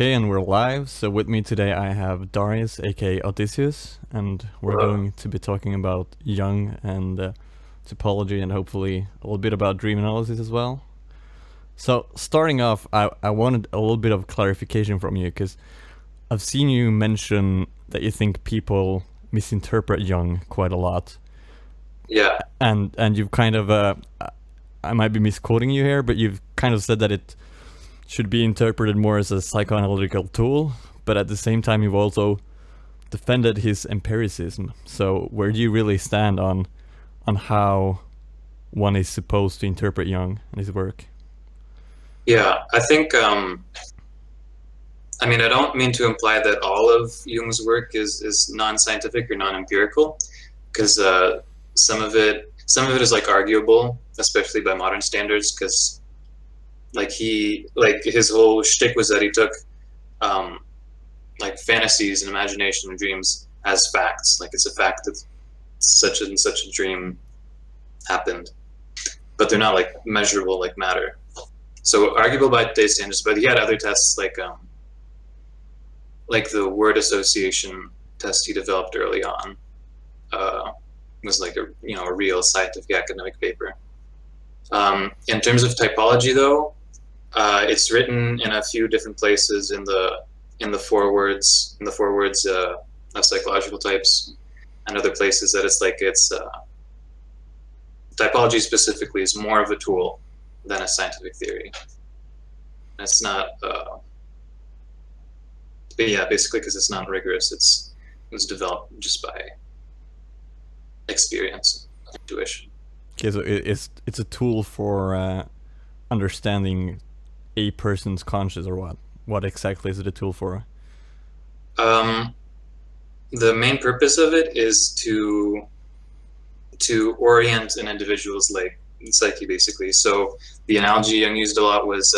Okay, and we're live. So with me today I have Darius, a.k.a. Odysseus, and we're Hello. going to be talking about Jung and typology and hopefully a little bit about dream analysis as well. So starting off, I wanted a little bit of clarification from you because I've seen you mention that you think people misinterpret Jung quite a lot, Yeah. and you've kind of I might be misquoting you here, but you've kind of said that it should be interpreted more as a psychoanalytical tool, but at the same time you've also defended his empiricism. So where do you really stand on how one is supposed to interpret Jung and his work? Yeah. I don't mean to imply that all of Jung's work is non-scientific or non-empirical, because some of it is like arguable, especially by modern standards, because like his whole shtick was that he took um, like fantasies and imagination and dreams as facts. Like it's a fact that such and such a dream happened, but they're not like measurable like matter. So arguable by today's standards, but he had other tests like the word association test he developed early on uh, was like a real scientific academic paper. In terms of typology, though, it's written in a few different places in the forewords of psychological types, and other places that it's typology specifically is more of a tool than a scientific theory. It's not. But yeah, basically because it's not rigorous. It was developed just by experience, intuition. Okay, so it's a tool for understanding a person's conscious, or what? What exactly is it a tool for? Um, the main purpose of it is to orient an individual's like psyche, basically. So the analogy Jung used a lot was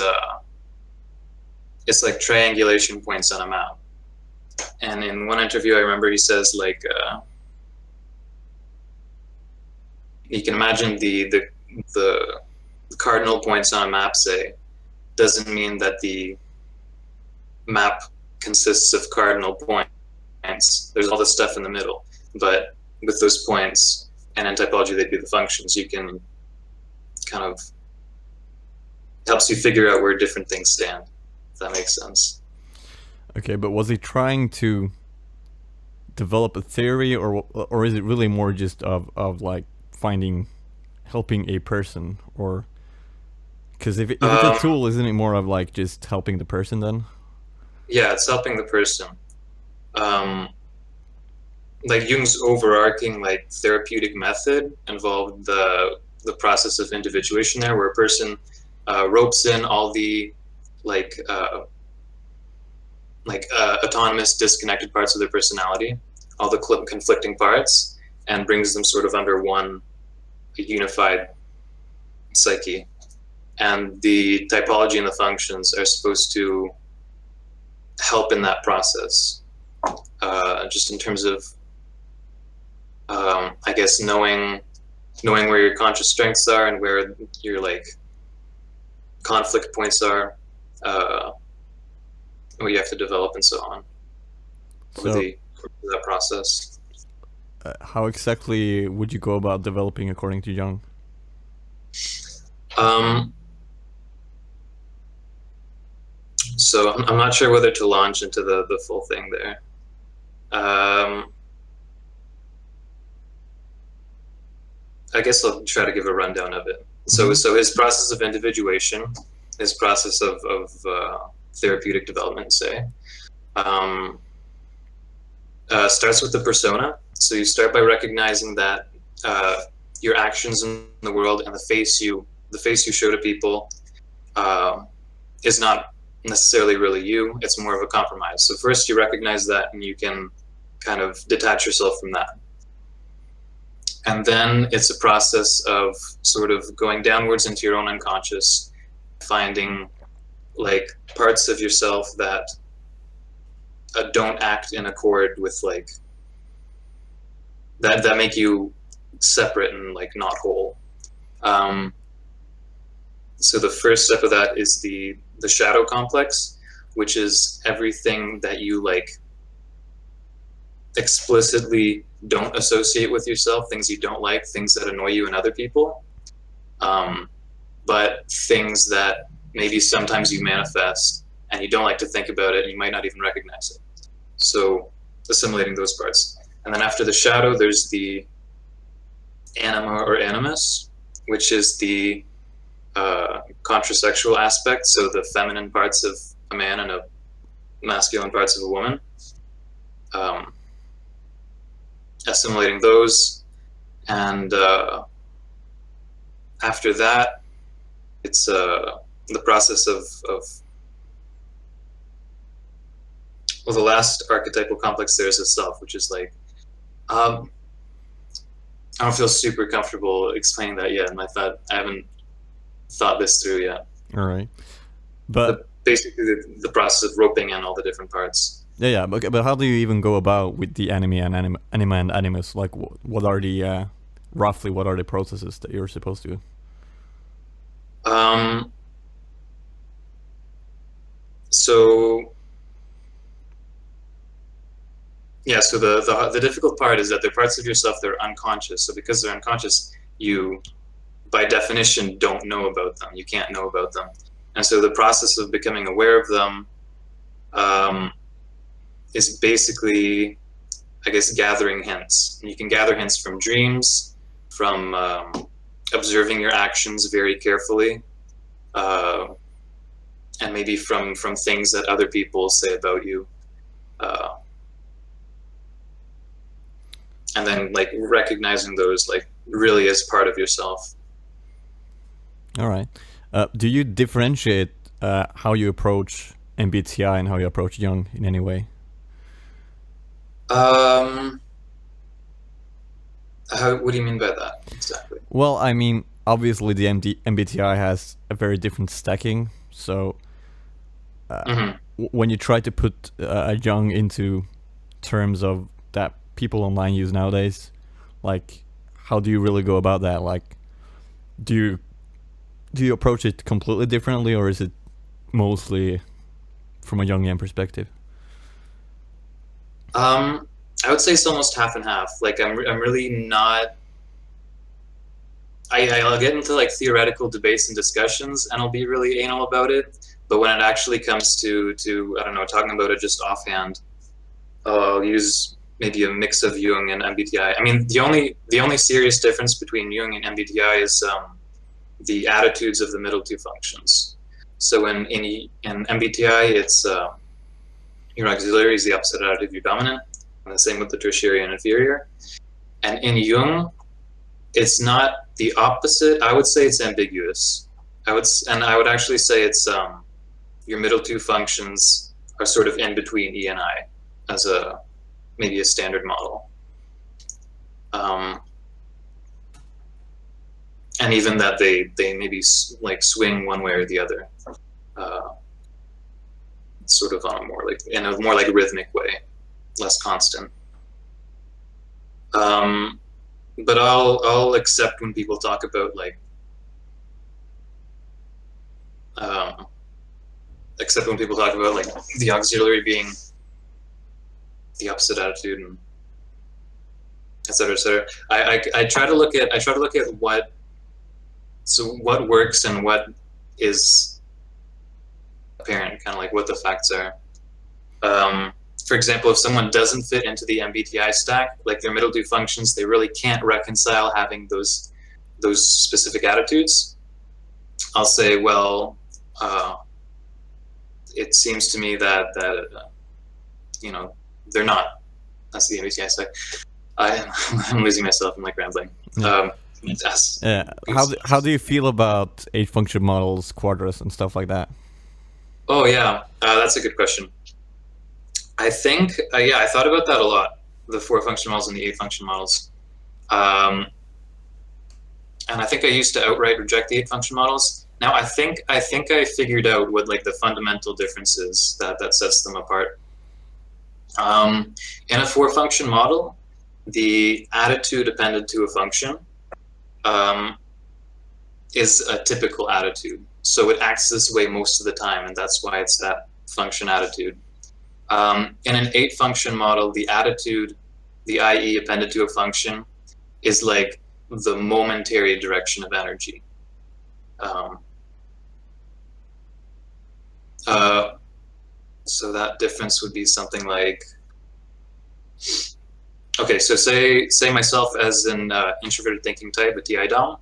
it's like triangulation points on a map. And in one interview, I remember he says like you can imagine the cardinal points on a map, say, doesn't mean that the map consists of cardinal points. There's all this stuff in the middle, but with those points, and in typology they'd be the functions, you can kind of helps you figure out where different things stand, if that makes sense. Okay, but was he trying to develop a theory, or is it really more just of like finding helping a person, or because if it's a Um, tool, isn't it more of like just helping the person then? yeah, it's helping the person. Um, like Jung's overarching like therapeutic method involved the process of individuation there, where a person ropes in all the like uh, autonomous, disconnected parts of their personality, all the conflicting parts, and brings them sort of under one unified psyche. And the typology and the functions are supposed to help in that process, just in terms of, I guess, knowing where your conscious strengths are and where your like conflict points are, uh, what you have to develop and so on over So, the that process. how exactly would you go about developing according to Jung? Um, so I'm not sure whether to launch into the full thing there. Um, I guess I'll try to give a rundown of it. So, Mm-hmm. so his process of individuation, his process of therapeutic development, say, um, starts with the persona. So you start by recognizing that your actions in the world and the face you show to people uh, is not necessarily really you. It's more of a compromise. So first you recognize that, and you can kind of detach yourself from that. And then it's a process of sort of going downwards into your own unconscious, finding like parts of yourself that don't act in accord with like that make you separate and like not whole. Um, so the first step of that is the shadow complex, which is everything that you like explicitly don't associate with yourself, things you don't like, things that annoy you in other people, but things that maybe sometimes you manifest and you don't like to think about it and you might not even recognize it. So assimilating those parts. And then after the shadow, there's the anima or animus, which is the contrasexual aspect, so the feminine parts of a man and the masculine parts of a woman. Assimilating those, and after that, it's the process of well, the last archetypal complex there is a self, which is like I don't feel super comfortable explaining that yet, and I haven't thought this through yet. All right, but basically the process of roping in all the different parts. Yeah, but how do you even go about with the anime and anima and animus? Like, what are the roughly what are the processes that you're supposed to? So yeah, so the difficult part is that they're parts of yourself that are unconscious. So because they're unconscious, you by definition don't know about them. You can't know about them, and so the process of becoming aware of them is basically, I guess, gathering hints. And you can gather hints from dreams, from observing your actions very carefully, and maybe from things that other people say about you. And then like recognizing those like really as part of yourself. All right. Do you differentiate how you approach MBTI and how you approach Jung in any way? What do you mean by that exactly? Well, I mean, obviously the MBTI has a very different stacking. So when you try to put a Jung into terms of that people online use nowadays, like, how do you really go about that? Like, do you approach it completely differently, or is it mostly from a Jungian perspective? I would say it's almost half and half. Like I'm really not. I'll get into like theoretical debates and discussions, and I'll be really anal about it. But when it actually comes to I don't know, talking about it just offhand, I'll use maybe a mix of Jung and MBTI. I mean, the only serious difference between Jung and MBTI is the attitudes of the middle two functions. So in MBTI, it's your auxiliary is the opposite attitude of your dominant, and the same with the tertiary and inferior. And in Jung, it's not the opposite. I would say it's ambiguous. I would actually say it's your middle two functions are sort of in between E and I as maybe a standard model. And even that they maybe like swing one way or the other, sort of on in a more like rhythmic way, less constant. But I'll accept when people talk about like the auxiliary being the opposite attitude, and et cetera, et cetera. I try to look at what works and what is apparent, kind of like what the facts are. For example, if someone doesn't fit into the MBTI stack, like their middle two functions, they really can't reconcile having those specific attitudes. I'll say, well, it seems to me that they're not. That's the MBTI stack. I'm losing myself. I'm like rambling. Yeah. How do you feel about 8-function models, quadras, and stuff like that? Oh yeah, that's a good question. I think I thought about that a lot. The 4-function models and the 8-function models, and I think I used to outright reject the 8-function models. Now I think I figured out what like the fundamental differences that sets them apart. In a 4-function model, the attitude appended to a function is a typical attitude. So it acts this way most of the time, and that's why it's that function attitude. In an 8-function model, the attitude, the IE appended to a function, is like the momentary direction of energy. So that difference would be something like, okay, so say myself as an introverted thinking type, a TI Dom.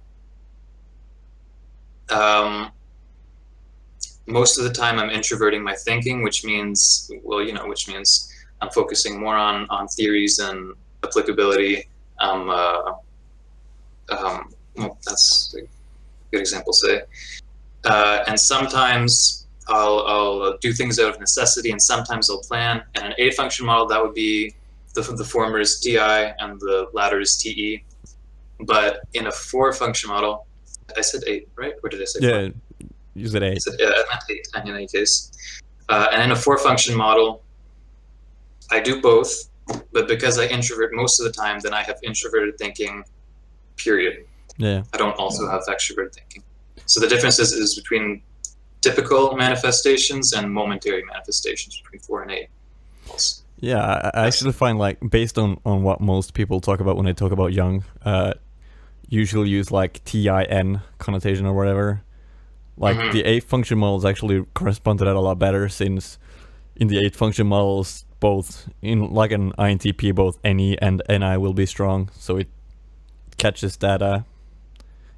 Most of the time I'm introverting my thinking, which means, well, which means I'm focusing more on theories and applicability. Well, that's a good example, say. And sometimes I'll do things out of necessity, and sometimes I'll plan. And an 8-function model, that would be the former is TI and the latter is TE. But in a 4-function model, I said 8, right? Or did I say 4? Yeah, you said 8. I meant 8 in any case. And in a 4-function model, I do both, but because I introvert most of the time, then I have introverted thinking, period. Yeah. I don't also have extroverted thinking. So the difference is between typical manifestations and momentary manifestations between 4 and 8. Yeah, I actually find, like, based on what most people talk about when they talk about Jung, usually use like TIN connotation or whatever. Like the 8-function models actually correspond to that a lot better, since in the 8-function models, both in like an INTP, both NE and NI will be strong, so it catches that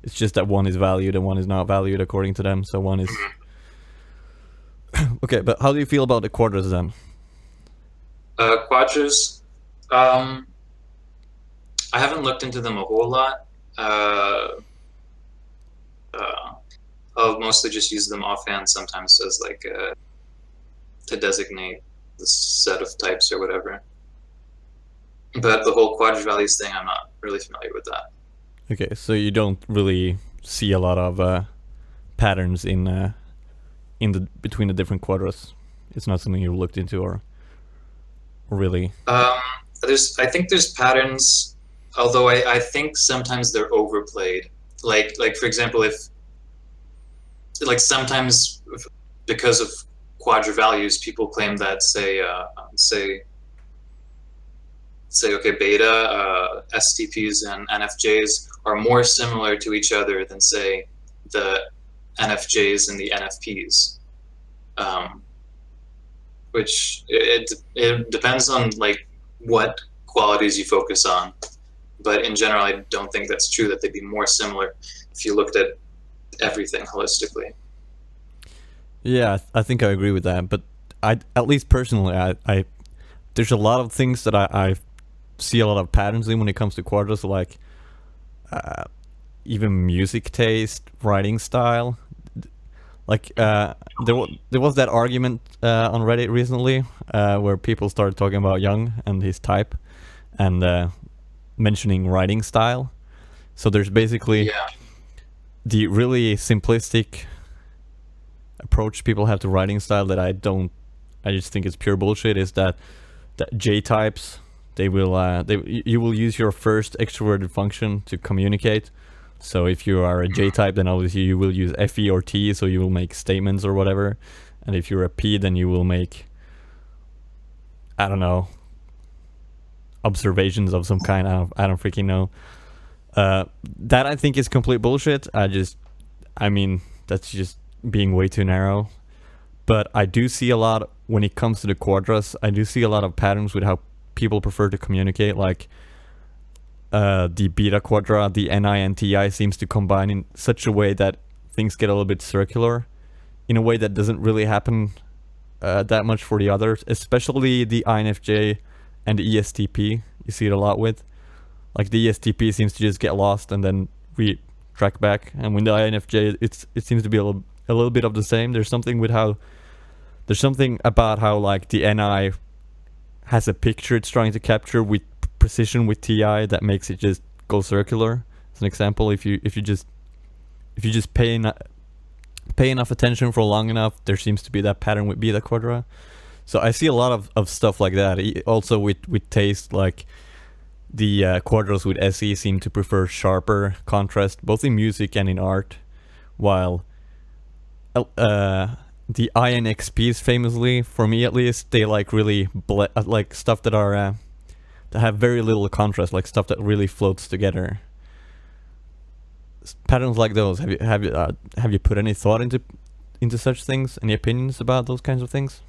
it's just that one is valued and one is not valued according to them. So one is okay. But how do you feel about the quadras then? Quadras, I haven't looked into them a whole lot. I'll mostly just use them offhand sometimes as like to designate the set of types or whatever. But the whole quadra values thing, I'm not really familiar with that. Okay, so you don't really see a lot of patterns in the between the different quadras. It's not something you looked into, or really. I think there's patterns, although I think sometimes they're overplayed. Like for example, if like sometimes because of quadra values, people claim that say okay, beta, STPs and NFJs are more similar to each other than say the NFJs and the NFPs. Which it depends on like what qualities you focus on, but in general, I don't think that's true, that they'd be more similar if you looked at everything holistically. Yeah, I think I agree with that. But at least personally, I there's a lot of things that I see a lot of patterns in when it comes to quadras, like even music taste, writing style. Like there was that argument on Reddit recently where people started talking about Jung and his type, and mentioning writing style. So there's basically the really simplistic approach people have to writing style that I just think it's pure bullshit, is that J types, you will use your first extroverted function to communicate. So if you are a J type, then obviously you will use FE or T, so you will make statements or whatever. And if you're a P, then you will make, I don't know, observations of some kind. I don't freaking know. That I think is complete bullshit. I mean, that's just being way too narrow. But I do see a lot, when it comes to the quadras, I do see a lot of patterns with how people prefer to communicate. Like the beta quadra, the NI and TI seems to combine in such a way that things get a little bit circular, in a way that doesn't really happen that much for the others, especially the INFJ and the ESTP. You see it a lot with. Like the ESTP seems to just get lost and then track back, and when the INFJ, it seems to be a little bit of the same. There's something about how like the NI has a picture it's trying to capture with precision with TI that makes it just go circular. As an example, if you just pay enough attention for long enough, there seems to be that pattern with beta quadra. So I see a lot of stuff like that. Also with taste, like the quadras with SE seem to prefer sharper contrast, both in music and in art, while the INXPs famously, for me at least, they like really like stuff that are that have very little contrast, like stuff that really floats together. Patterns like those. Have you put any thought into such things? Any opinions about those kinds of things?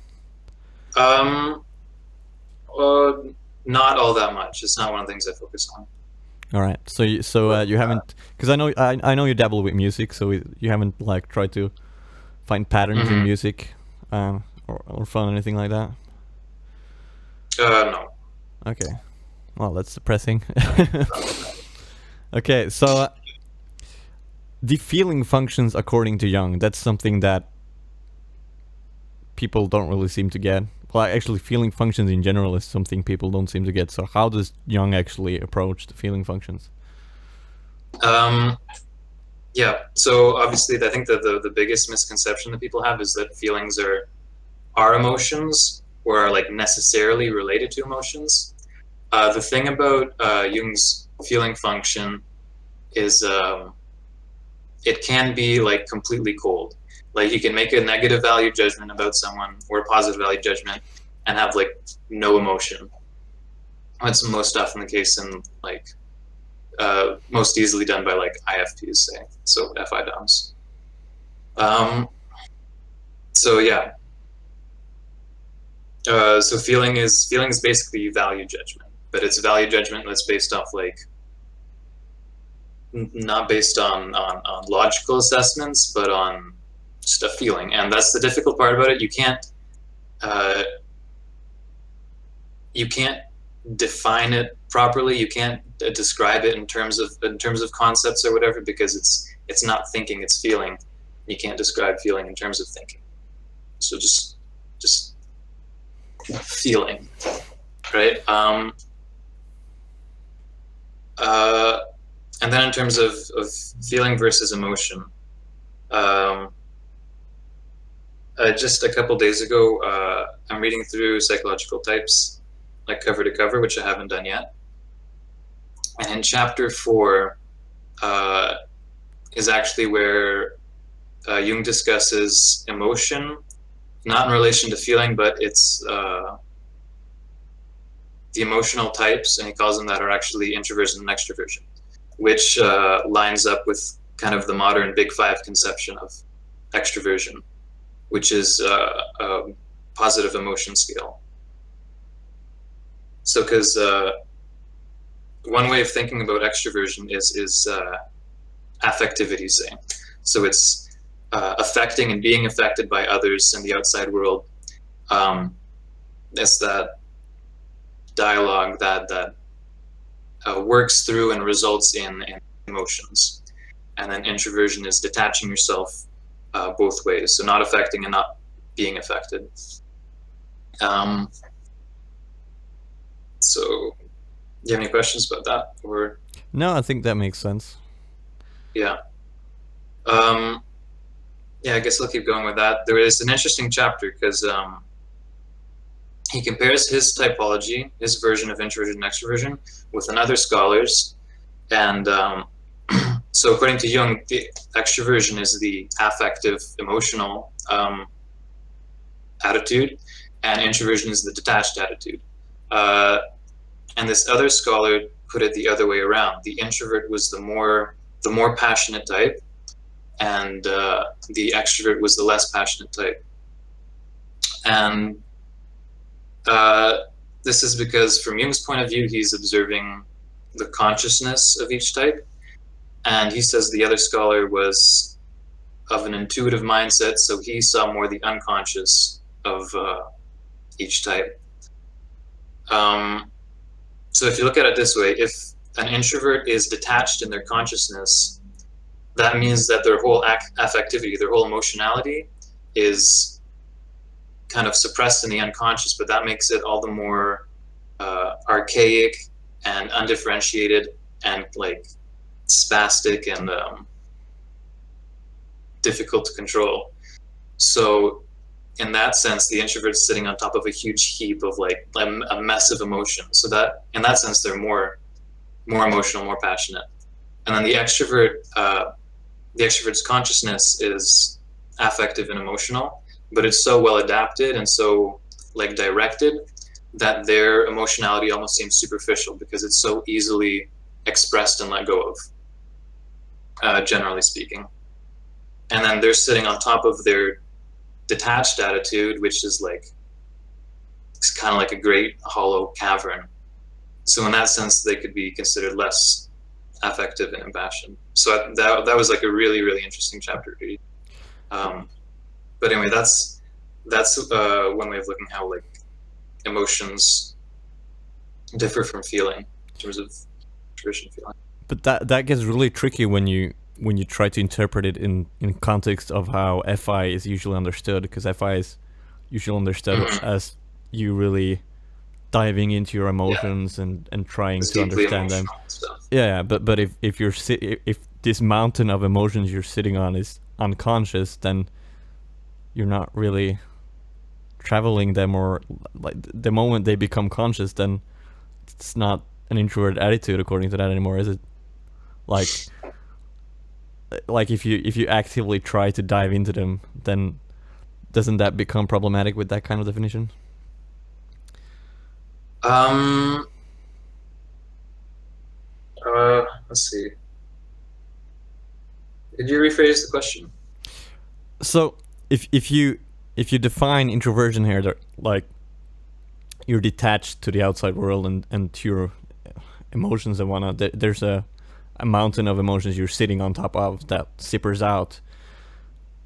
Um, uh, Not all that much. It's not one of the things I focus on. All right. You haven't, because I know you dabble with music, so you haven't like tried to find patterns in music, or found anything like that. No. Okay. Well, that's depressing. Okay, so the feeling functions according to Jung. That's something that people don't really seem to get. Well, actually, feeling functions in general is something people don't seem to get. So how does Jung actually approach the feeling functions? Yeah. So obviously, I think that the biggest misconception that people have is that feelings are emotions or are like necessarily related to emotions. The thing about Jung's feeling function is it can be like completely cold. Like you can make a negative value judgment about someone or a positive value judgment and have like no emotion. That's most often the case in like most easily done by like IFPs, say, so FI DOMs. So yeah. So feeling is basically value judgment, but it's value judgment that's based off like not based on logical assessments, but on just a feeling. And that's the difficult part about it. You can't define it properly. You can't describe it in terms of concepts or whatever, because it's not thinking, it's feeling. You can't describe feeling in terms of thinking. So just feeling, right? And then in terms of feeling versus emotion, just a couple days ago, I'm reading through Psychological Types, like cover to cover, which I haven't done yet. And in chapter 4 is actually where Jung discusses emotion, not in relation to feeling, but it's the emotional types, and he calls them that are actually introversion and extroversion, which lines up with kind of the modern Big Five conception of extroversion, which is a positive emotion scale. So, because one way of thinking about extroversion is affectivity, say. So it's affecting and being affected by others in the outside world. It's that dialogue that works through and results in emotions. And then introversion is detaching yourself both ways, so not affecting and not being affected. So, do you have any questions about that? Or No, I think that makes sense. yeah. Yeah, I guess I'll keep going with that. There is an interesting chapter because he compares his typology, his version of introversion and extroversion, with another scholar's. And so according to Jung, the extroversion is the affective, emotional attitude, and introversion is the detached attitude. And this other scholar put it the other way around. The introvert was the more passionate type, and the extrovert was the less passionate type. And this is because, from Jung's point of view, he's observing the consciousness of each type. And he says the other scholar was of an intuitive mindset, so he saw more the unconscious of each type. So if you look at it this way, if an introvert is detached in their consciousness, that means that their whole affectivity, their whole emotionality is kind of suppressed in the unconscious, but that makes it all the more archaic and undifferentiated and like spastic and difficult to control. So in that sense, the introvert's sitting on top of a huge heap of like a mess of emotion. So that in that sense, they're more emotional, more passionate. And then the extrovert's consciousness is affective and emotional, but it's so well adapted and so like directed that their emotionality almost seems superficial because it's so easily expressed and let go of, generally speaking. And then they're sitting on top of their detached attitude, which is like, it's kind of like a great hollow cavern. So in that sense, they could be considered less affective and impassioned. So that was like a really, really interesting chapter to read. But anyway, that's one way of looking how like emotions differ from feeling in terms of tradition feeling. But that gets really tricky when you try to interpret it in context of how FI is usually understood, because FI is usually understood as you really diving into your emotions and trying It's to understand them. Stuff. Yeah, but if you're if this mountain of emotions you're sitting on is unconscious, then you're not really traveling them, or like the moment they become conscious, then it's not an introvert attitude according to that anymore, is it? Like if you actively try to dive into them, then doesn't that become problematic with that kind of definition? Let's see. Could you rephrase the question? So if you define introversion here, that like you're detached to the outside world and to your emotions and whatnot, there's a mountain of emotions you're sitting on top of that sippers out,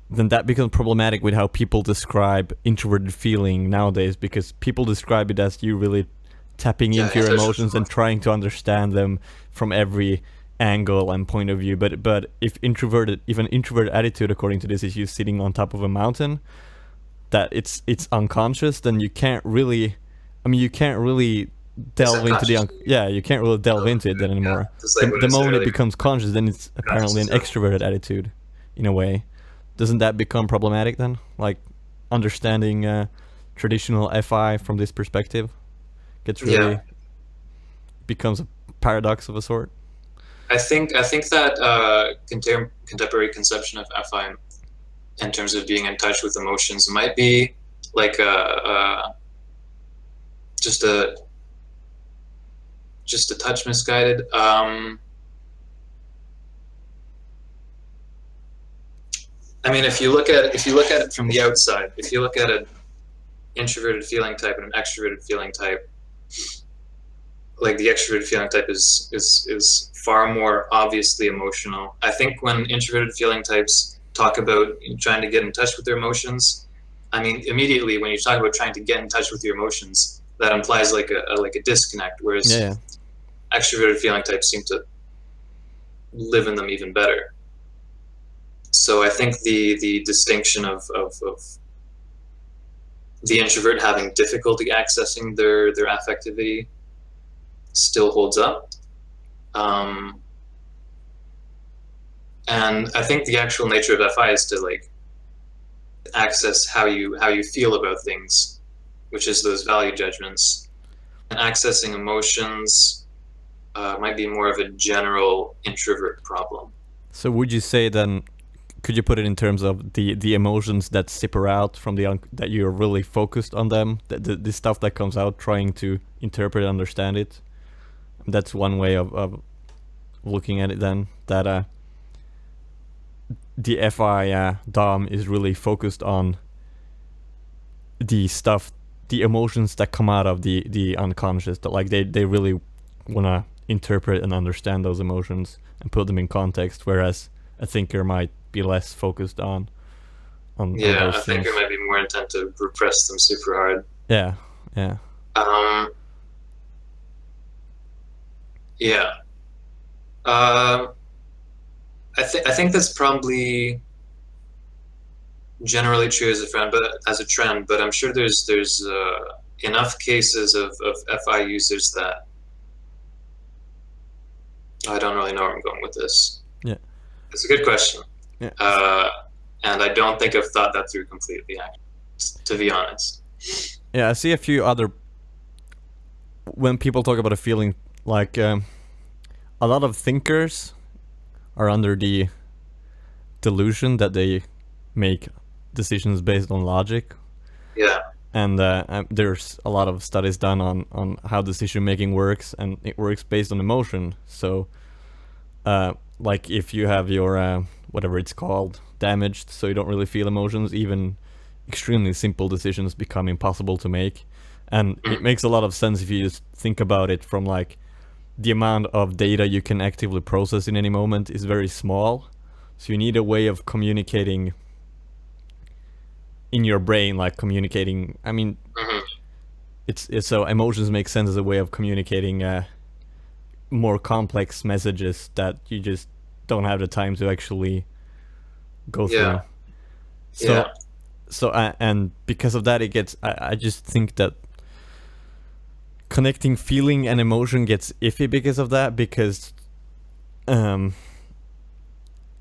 then that becomes problematic with how people describe introverted feeling nowadays, because people describe it as you really tapping into your emotions and trying to understand them from every angle and point of view. But if an introverted attitude according to this is you sitting on top of a mountain that it's unconscious, then you can't really delve into you can't really delve into it then anymore. The moment it becomes conscious, then it's apparently an extroverted attitude in a way. Doesn't that become problematic then? Like understanding traditional FI from this perspective gets really becomes a paradox of a sort. I think that contemporary conception of FI in terms of being in touch with emotions might be like just a touch misguided. I mean, if you look at it from the outside, if you look at an introverted feeling type and an extroverted feeling type, like the extroverted feeling type is far more obviously emotional. I think when introverted feeling types talk about trying to get in touch with their emotions, I mean, immediately when you talk about trying to get in touch with your emotions, that implies like a disconnect, whereas extroverted feeling types seem to live in them even better. So I think the distinction of the introvert having difficulty accessing their affectivity still holds up. And I think the actual nature of FI is to like access how you feel about things, which is those value judgments. And accessing emotions might be more of a general introvert problem. So would you say then, could you put it in terms of the emotions that sipper out from that you're really focused on them, the stuff that comes out, trying to interpret and understand it? That's one way of looking at it then, that the FI Dom is really focused on the stuff, the emotions that come out of the unconscious, that like they really want to interpret and understand those emotions and put them in context, whereas a thinker might be less focused on those a thinker might be more intent to repress them super hard. I think that's probably generally true as a trend, but I'm sure there's enough cases of FI users that I don't really know where I'm going with this. Yeah, it's a good question. Yeah, and I don't think I've thought that through completely, to be honest. Yeah, I see a few other, when people talk about a feeling, like a lot of thinkers are under the delusion that they make decisions based on logic. Yeah. And there's a lot of studies done on how decision making works, and it works based on emotion. So like if you have your whatever it's called damaged, so you don't really feel emotions, even extremely simple decisions become impossible to make. And it makes a lot of sense if you just think about it from like the amount of data you can actively process in any moment is very small. So you need a way of communicating in your brain, like communicating. I mean, it's so emotions make sense as a way of communicating more complex messages that you just don't have the time to actually go through. Yeah. So, Yeah. so and because of that, it gets. I just think that connecting feeling and emotion gets iffy because of that, because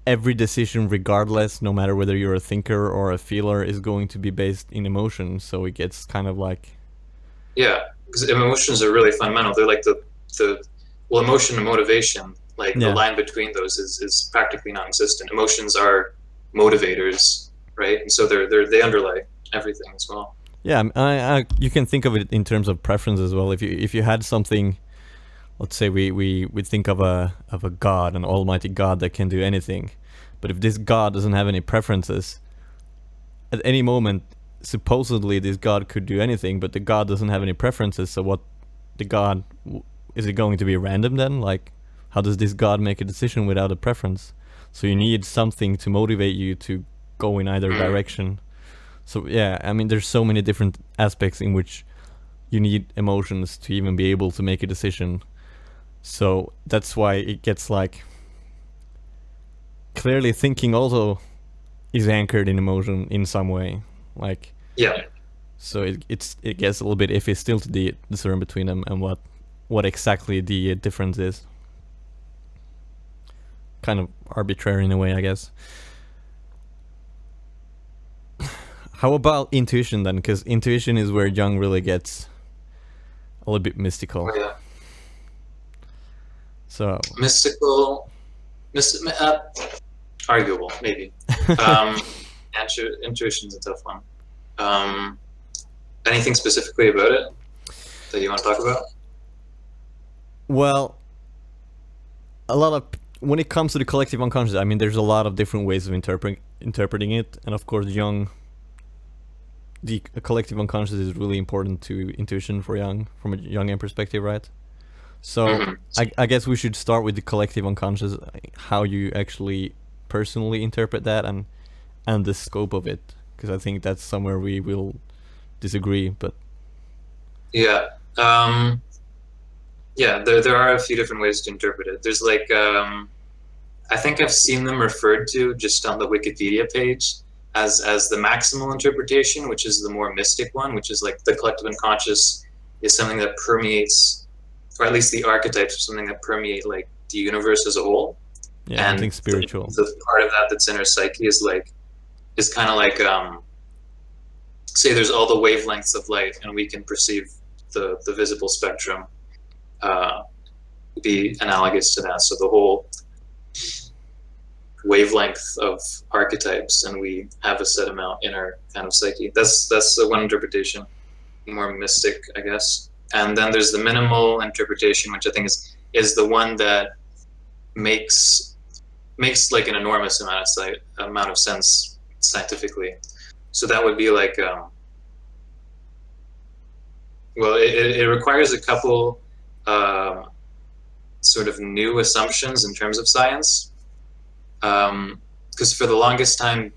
every decision, regardless, no matter whether you're a thinker or a feeler, is going to be based in emotion. So it gets kind of like, Yeah, because emotions are really fundamental. They're like the well, emotion and motivation, like the yeah, line between those is practically non-existent. Emotions are motivators, right? And so they underlie everything as well. yeah. You can think of it in terms of preference as well. If you had something, let's say we think of a god, an almighty god that can do anything, but if this god doesn't have any preferences, at any moment, supposedly this god could do anything, but the god doesn't have any preferences. So what, the god, is it going to be random then? Like, how does this god make a decision without a preference? So you need something to motivate you to go in either direction. So yeah, I mean, there's so many different aspects in which you need emotions to even be able to make a decision. So that's why it gets like, clearly thinking also is anchored in emotion in some way. Like, Yeah, so it gets a little bit iffy still to discern between them and what exactly the difference is. Kind of arbitrary in a way, I guess. How about intuition then? Because intuition is where Jung really gets a little bit mystical. oh, yeah. So Mystical, arguable maybe. Intuition's a tough one. Anything specifically about it that you want to talk about? well, a lot of, when it comes to the collective unconscious, I mean, there's a lot of different ways of interpreting it, and of course, Jung, the collective unconscious is really important to intuition for Jung, from a Jungian perspective, right? So I guess we should start with the collective unconscious, how you actually personally interpret that, and the scope of it, because I think that's somewhere we will disagree. But Yeah. Yeah, there are a few different ways to interpret it. There's like, I think I've seen them referred to just on the Wikipedia page as the maximal interpretation, which is the more mystic one, which is like the collective unconscious is something that permeates, or at least the archetypes are something that permeate like the universe as a whole. yeah, And something spiritual. the part of that that's in our psyche is kind of like, say there's all the wavelengths of light and we can perceive the visible spectrum, be analogous to that. So the whole wavelength of archetypes, and we have a set amount in our kind of psyche. That's the one interpretation, more mystic, I guess. And then there's the minimal interpretation, which I think is the one that makes like an enormous amount of sense scientifically. So that would be like, well, it requires a couple sort of new assumptions in terms of science, because for the longest time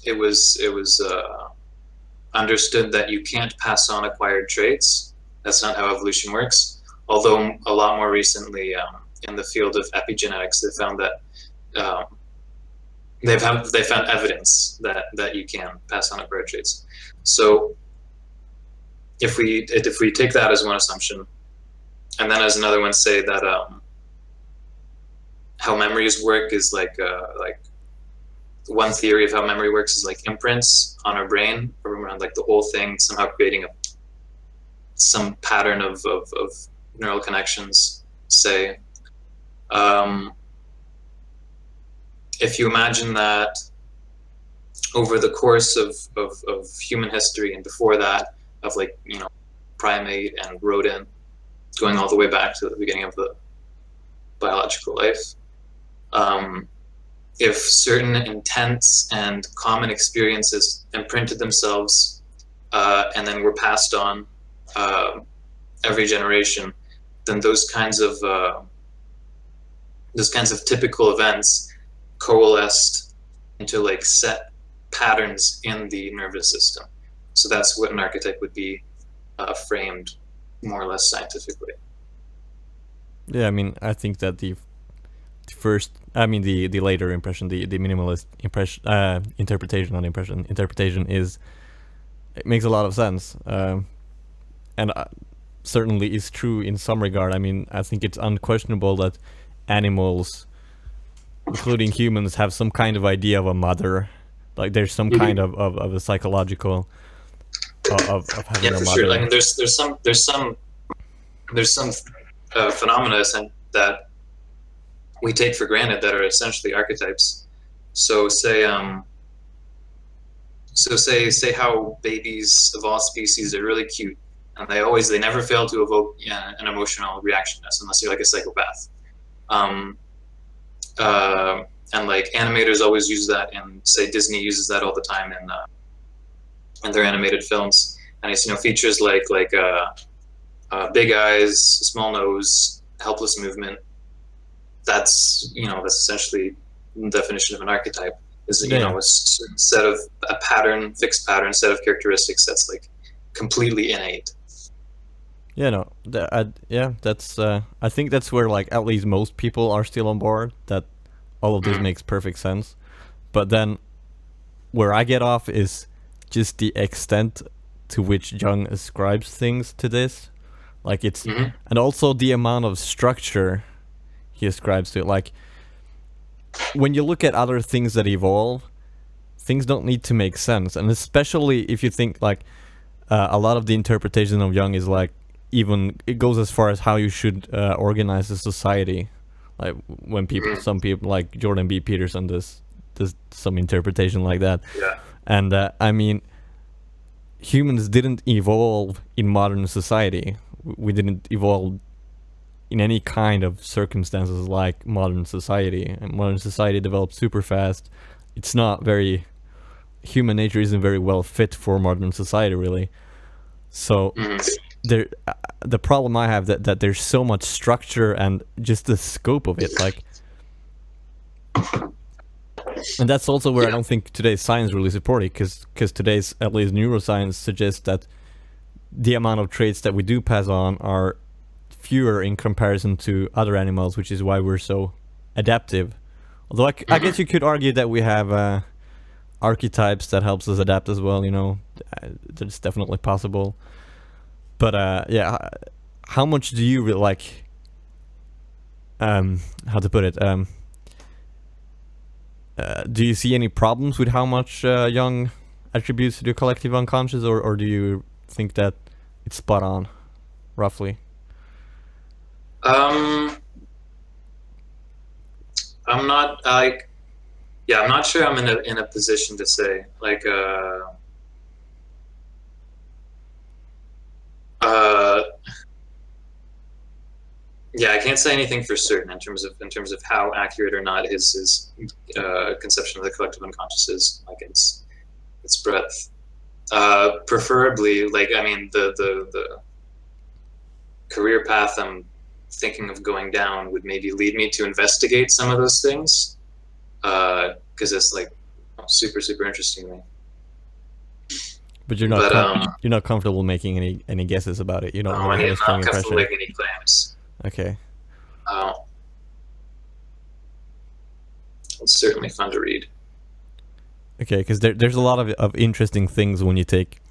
it was understood that you can't pass on acquired traits. That's not how evolution works. Although a lot more recently, in the field of epigenetics, they found that they found evidence that you can pass on acquired traits. So if we take that as one assumption, and then as another one say that how memories work is like one theory of how memory works is like imprints on our brain around like the whole thing, somehow creating some pattern of neural connections, say. If you imagine that over the course of human history and before that, of like, you know, primate and rodent, going all the way back to the beginning of the biological life. If certain intents and common experiences imprinted themselves and then were passed on every generation, then those kinds of typical events coalesced into like set patterns in the nervous system. So that's what an archetype would be, framed more or less scientifically. Yeah, I mean, I think that the first, I mean, the later impression, the minimalist impression, interpretation, not impression, interpretation is, it makes a lot of sense, and certainly is true in some regard. I mean, I think it's unquestionable that animals, including humans, have some kind of idea of a mother. Like there's some kind of a psychological of having Yeah, a for mother. sure. I mean, there's some phenomena that we take for granted that are essentially archetypes. So say how babies of all species are really cute, and they never fail to evoke an emotional reaction unless you're like a psychopath. And like animators always use that, and say Disney uses that all the time in their animated films. And it's, you know, features like big eyes, small nose, helpless movement. That's, you know, that's essentially the definition of an archetype. Is, you know, a certain set of fixed pattern, set of characteristics that's like completely innate. Yeah, no, that's. I think that's where like at least most people are still on board. That all of this makes perfect sense, but then where I get off is just the extent to which Jung ascribes things to this. Like it's, and also the amount of structure he ascribes to it. Like when you look at other things that evolve, things don't need to make sense, and especially if you think like a lot of the interpretation of Jung is like, even it goes as far as how you should organize a society. Like when people, some people like Jordan B. Peterson does some interpretation like that. Yeah. And I mean, humans didn't evolve in modern society. We didn't evolve in any kind of circumstances like modern society. And modern society developed super fast. It's not very, human nature isn't very well fit for modern society, really. So there, the problem I have that there's so much structure and just the scope of it, like, and that's also where I don't think today's science really support it, because today's, at least neuroscience, suggests that the amount of traits that we do pass on are fewer in comparison to other animals, which is why we're so adaptive. Although I guess you could argue that we have archetypes that helps us adapt as well, you know, that's definitely possible. But yeah, how much do you like, how to put it, do you see any problems with how much Jung attributes to the collective unconscious, or do you think that it's spot on, roughly? I'm not like, yeah, I'm not sure I'm in a position to say like yeah, I can't say anything for certain in terms of how accurate or not his conception of the collective unconscious is, like its breadth. Preferably, like, I mean, the career path I'm thinking of going down would maybe lead me to investigate some of those things, because it's like super interesting to me. But you're not you're not comfortable making any guesses about it. You don't really have a strong impression. I'm not comfortable making any claims. Okay. It's certainly fun to read. Okay, because there's a lot of interesting things when you take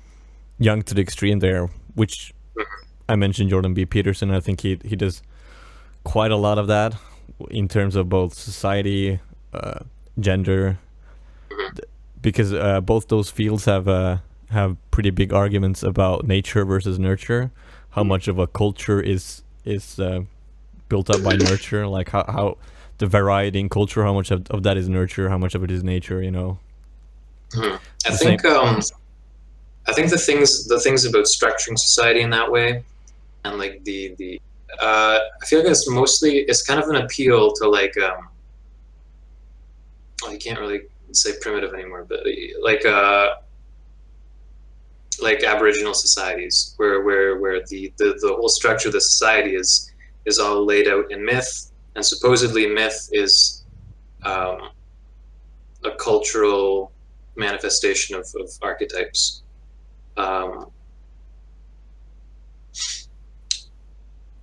Jung to the extreme there, which I mentioned Jordan B. Peterson. I think he does quite a lot of that in terms of both society, gender, because both those fields have pretty big arguments about nature versus nurture. How much of a culture is built up by nurture? Like how the variety in culture, how much of that is nurture, how much of it is nature? You know. Mhm. I The think same. the things about structuring society in that way, and like the I feel like it's kind of an appeal to well, you can't really say primitive anymore, but like Aboriginal societies where the whole structure of the society is all laid out in myth, and supposedly myth is um, a cultural manifestation of archetypes. Um,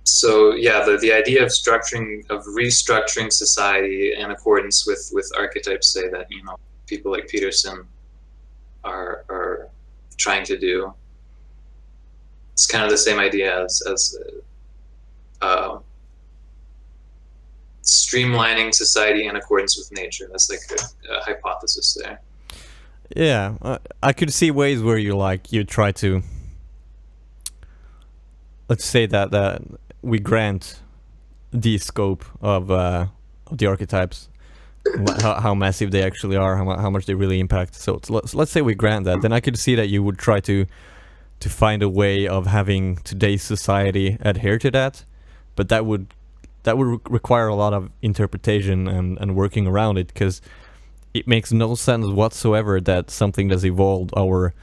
so yeah, the idea of restructuring society in accordance with archetypes say that people like Peterson are trying to do. It's kind of the same idea as uh, streamlining society in accordance with nature. That's like a hypothesis there. Yeah, I could see ways where you try to, let's say that we grant the scope of the archetypes, how massive they actually are, how much they really impact. So let's say we grant that, then I could see that you would try to find a way of having today's society adhere to that, but that would require a lot of interpretation and working around it, because it makes no sense whatsoever that something that's evolved over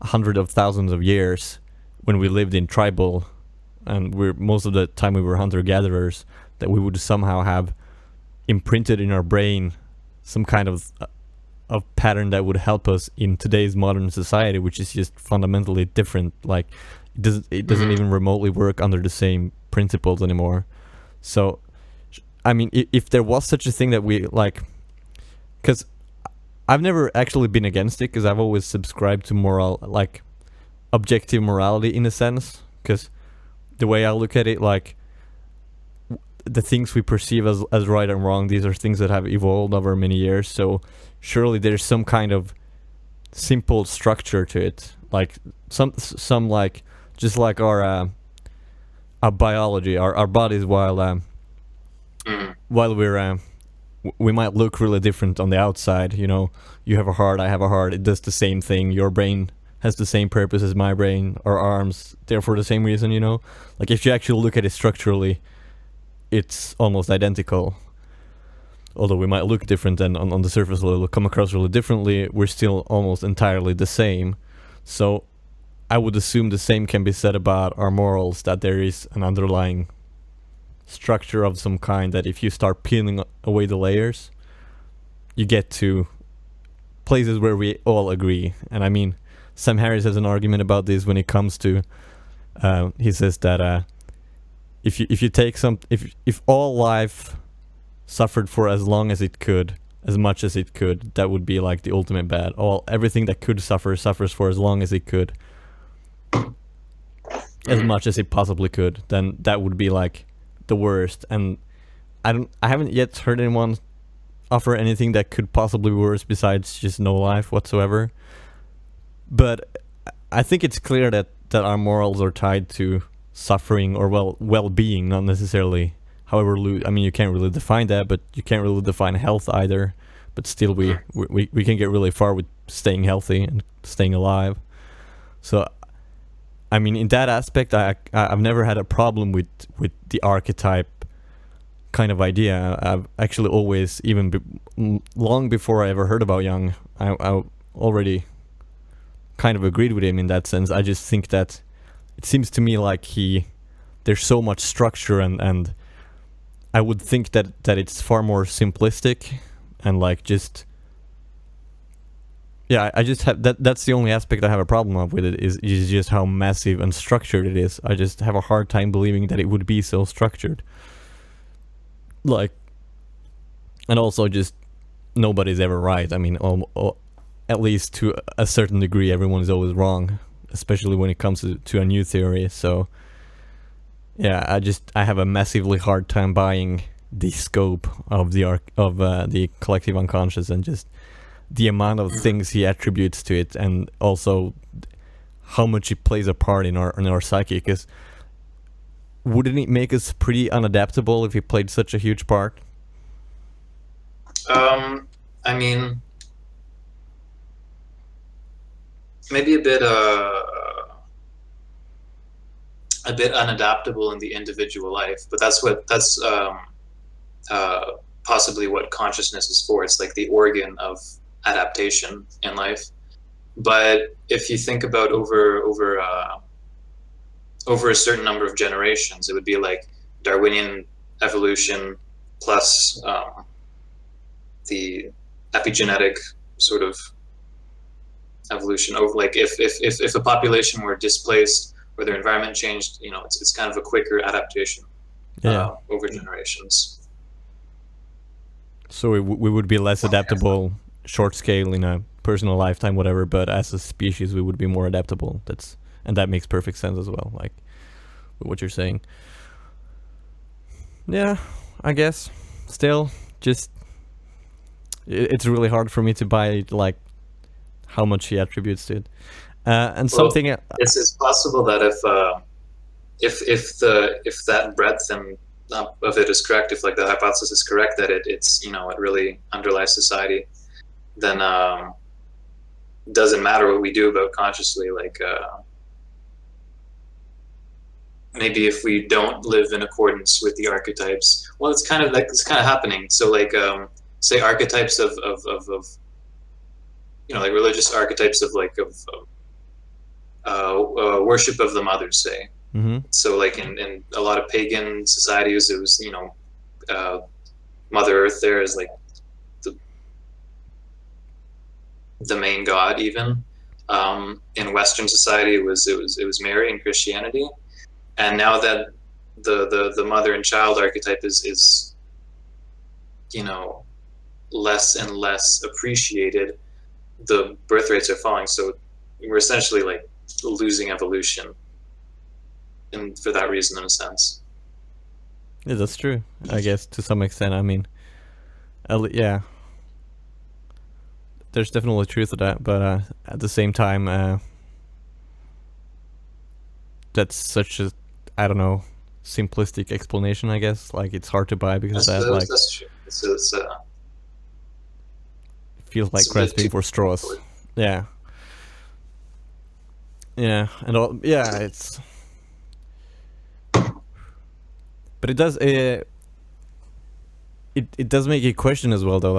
hundreds of thousands of years, when we lived in tribal and we're most of the time we were hunter gatherers, that we would somehow have imprinted in our brain some kind of pattern that would help us in today's modern society, which is just fundamentally different. Like it doesn't even remotely work under the same principles anymore. So, I mean, if there was such a thing that we like, because I've never actually been against it, because I've always subscribed to moral, like objective morality in a sense, because the way I look at it, like the things we perceive as right and wrong, these are things that have evolved over many years. So surely there's some kind of simple structure to it, like some like just like our biology, our bodies, while we might look really different on the outside. You have a heart, I have a heart. It does the same thing. Your brain has the same purpose as my brain. Our arms, therefore, the same reason. Like if you actually look at it structurally, it's almost identical. Although we might look different and on the surface it'll come across really differently, we're still almost entirely the same. So I would assume the same can be said about our morals, that there is an underlying structure of some kind, that if you start peeling away the layers, you get to places where we all agree. And I mean, Sam Harris has an argument about this when it comes to, he says that if you take if all life suffered for as long as it could, as much as it could, that would be like the ultimate bad. Everything that could suffer suffers for as long as it could, as much as it possibly could, then that would be like the worst. And I haven't yet heard anyone offer anything that could possibly be worse besides just no life whatsoever. But I think it's clear that our morals are tied to suffering or well-being, not necessarily however I mean, you can't really define that, but you can't really define health either. But still we can get really far with staying healthy and staying alive. So I mean, in that aspect, I've never had a problem with the archetype kind of idea. I've actually always, even long before I ever heard about Jung, I already kind of agreed with him in that sense. I just think that it seems to me like there's so much structure, and I would think that it's far more simplistic, and like just, yeah, I just have that's the only aspect I have a problem with it, is just how massive and structured it is. I just have a hard time believing that it would be so structured. Like, and also just nobody's ever right. I mean, at least to a certain degree, everyone is always wrong, especially when it comes to a new theory. So yeah, I have a massively hard time buying the scope of the collective unconscious, and just the amount of things he attributes to it, and also how much it plays a part in our psyche. Because wouldn't it make us pretty unadaptable if he played such a huge part? I mean, maybe a bit unadaptable in the individual life, but that's possibly what consciousness is for. It's like the organ of adaptation in life. But if you think about over a certain number of generations, it would be like Darwinian evolution plus the epigenetic sort of evolution. Over like if a population were displaced or their environment changed, it's kind of a quicker adaptation Yeah. over generations. So we would be less adaptable, short scale in a personal lifetime, whatever. But as a species, we would be more adaptable. And that makes perfect sense as well. Like what you're saying. Yeah, I guess. Still, just it's really hard for me to buy like how much he attributes to it. And Well, something. it's possible that if that breadth and of it is correct, if like the hypothesis is correct that it really underlies society, then doesn't matter what we do about consciously. Like maybe if we don't live in accordance with the archetypes, well, it's kind of happening. So like say archetypes of like religious archetypes of worship of the mother, say. Mm-hmm. So like in a lot of pagan societies, it was Mother Earth there is like the main god. Even in Western society, it was Mary in Christianity, and now that the mother and child archetype is less and less appreciated, the birth rates are falling. So we're essentially like losing evolution, and for that reason, in a sense. Yeah, that's true. I guess to some extent. I mean, yeah, there's definitely truth to that. But at the same time, that's such a, I don't know, simplistic explanation. I guess like it's hard to buy because That's true. It's feels like grasping for straws. Yeah. Yeah, and all. Yeah, it's. But it does. It does make you question as well, though.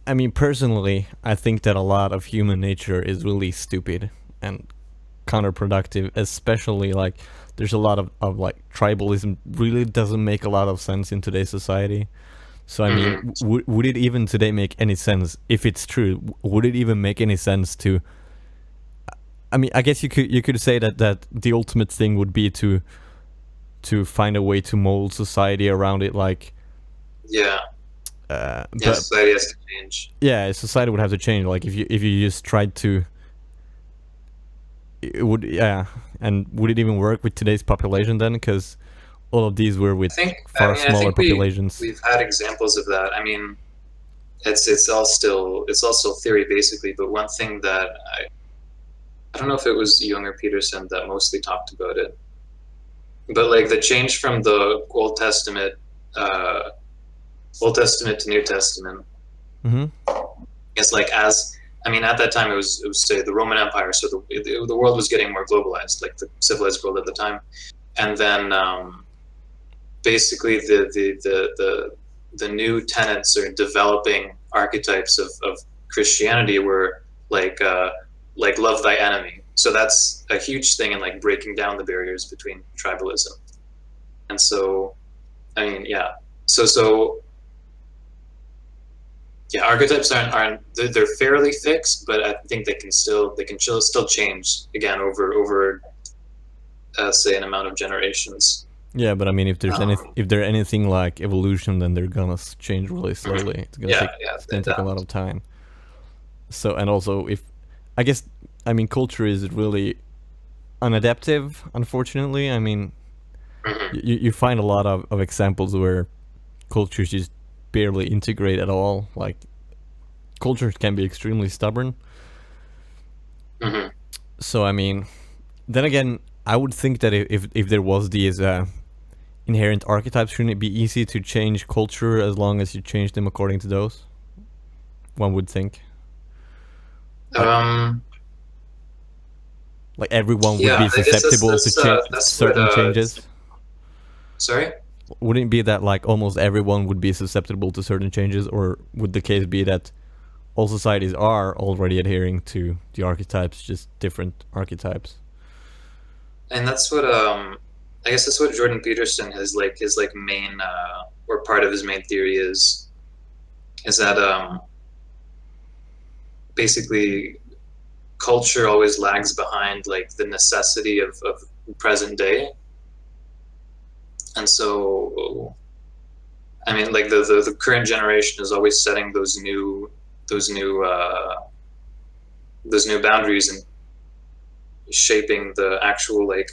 I mean, personally, I think that a lot of human nature is really stupid and counterproductive. Especially like, there's a lot of like tribalism. Really doesn't make a lot of sense in today's society. So I mean, would it even today make any sense if it's true? Would it even make any sense to? I mean, I guess you could say that the ultimate thing would be to find a way to mold society around it, like yeah. But Society has to change. yeah, society would have to change. Like if you just tried to, it would, yeah. And would it even work with today's population then? Because all of these were with far smaller populations. We've had examples of that. I mean, it's all still theory basically. But one thing that I don't know if it was Jung or Peterson that mostly talked about it, but like the change from the Old Testament to New Testament. Mm-hmm. It's like at that time it was say the Roman Empire, so the world was getting more globalized, like the civilized world at the time, and then basically the new tenets or developing archetypes of Christianity were like love thy enemy. So that's a huge thing in like breaking down the barriers between tribalism. And so, I mean, yeah. So yeah, archetypes aren't they're fairly fixed, but I think they can still change again over say an amount of generations. Yeah, but I mean, if there's anything like evolution, then they're gonna change really slowly. It's gonna take a lot of time. So, and also, I guess, I mean, culture is really unadaptive, unfortunately. I mean, you find a lot of examples where cultures just barely integrate at all. Like, cultures can be extremely stubborn. So, I mean, then again, I would think that if there was these inherent archetypes, shouldn't it be easy to change culture as long as you change them according to those? One would think. Like everyone would Yeah, be I guess susceptible to that's what. certain changes. Sorry. Wouldn't it be that like almost everyone would be susceptible to certain changes, or would the case be that all societies are already adhering to the archetypes, just different archetypes? And that's what I guess that's what Jordan Peterson his like main or part of his main theory is that basically culture always lags behind like the necessity of present day. And so I mean like the current generation is always setting those new boundaries and shaping the actual like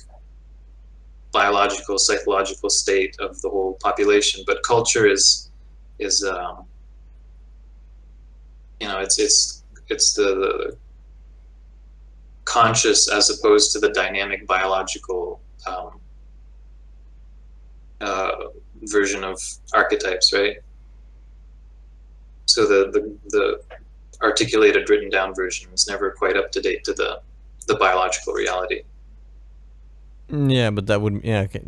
biological psychological state of the whole population, but culture is you know it's the conscious as opposed to the dynamic biological version of archetypes, right? So the articulated written down version is never quite up to date to the biological reality. Yeah, but that would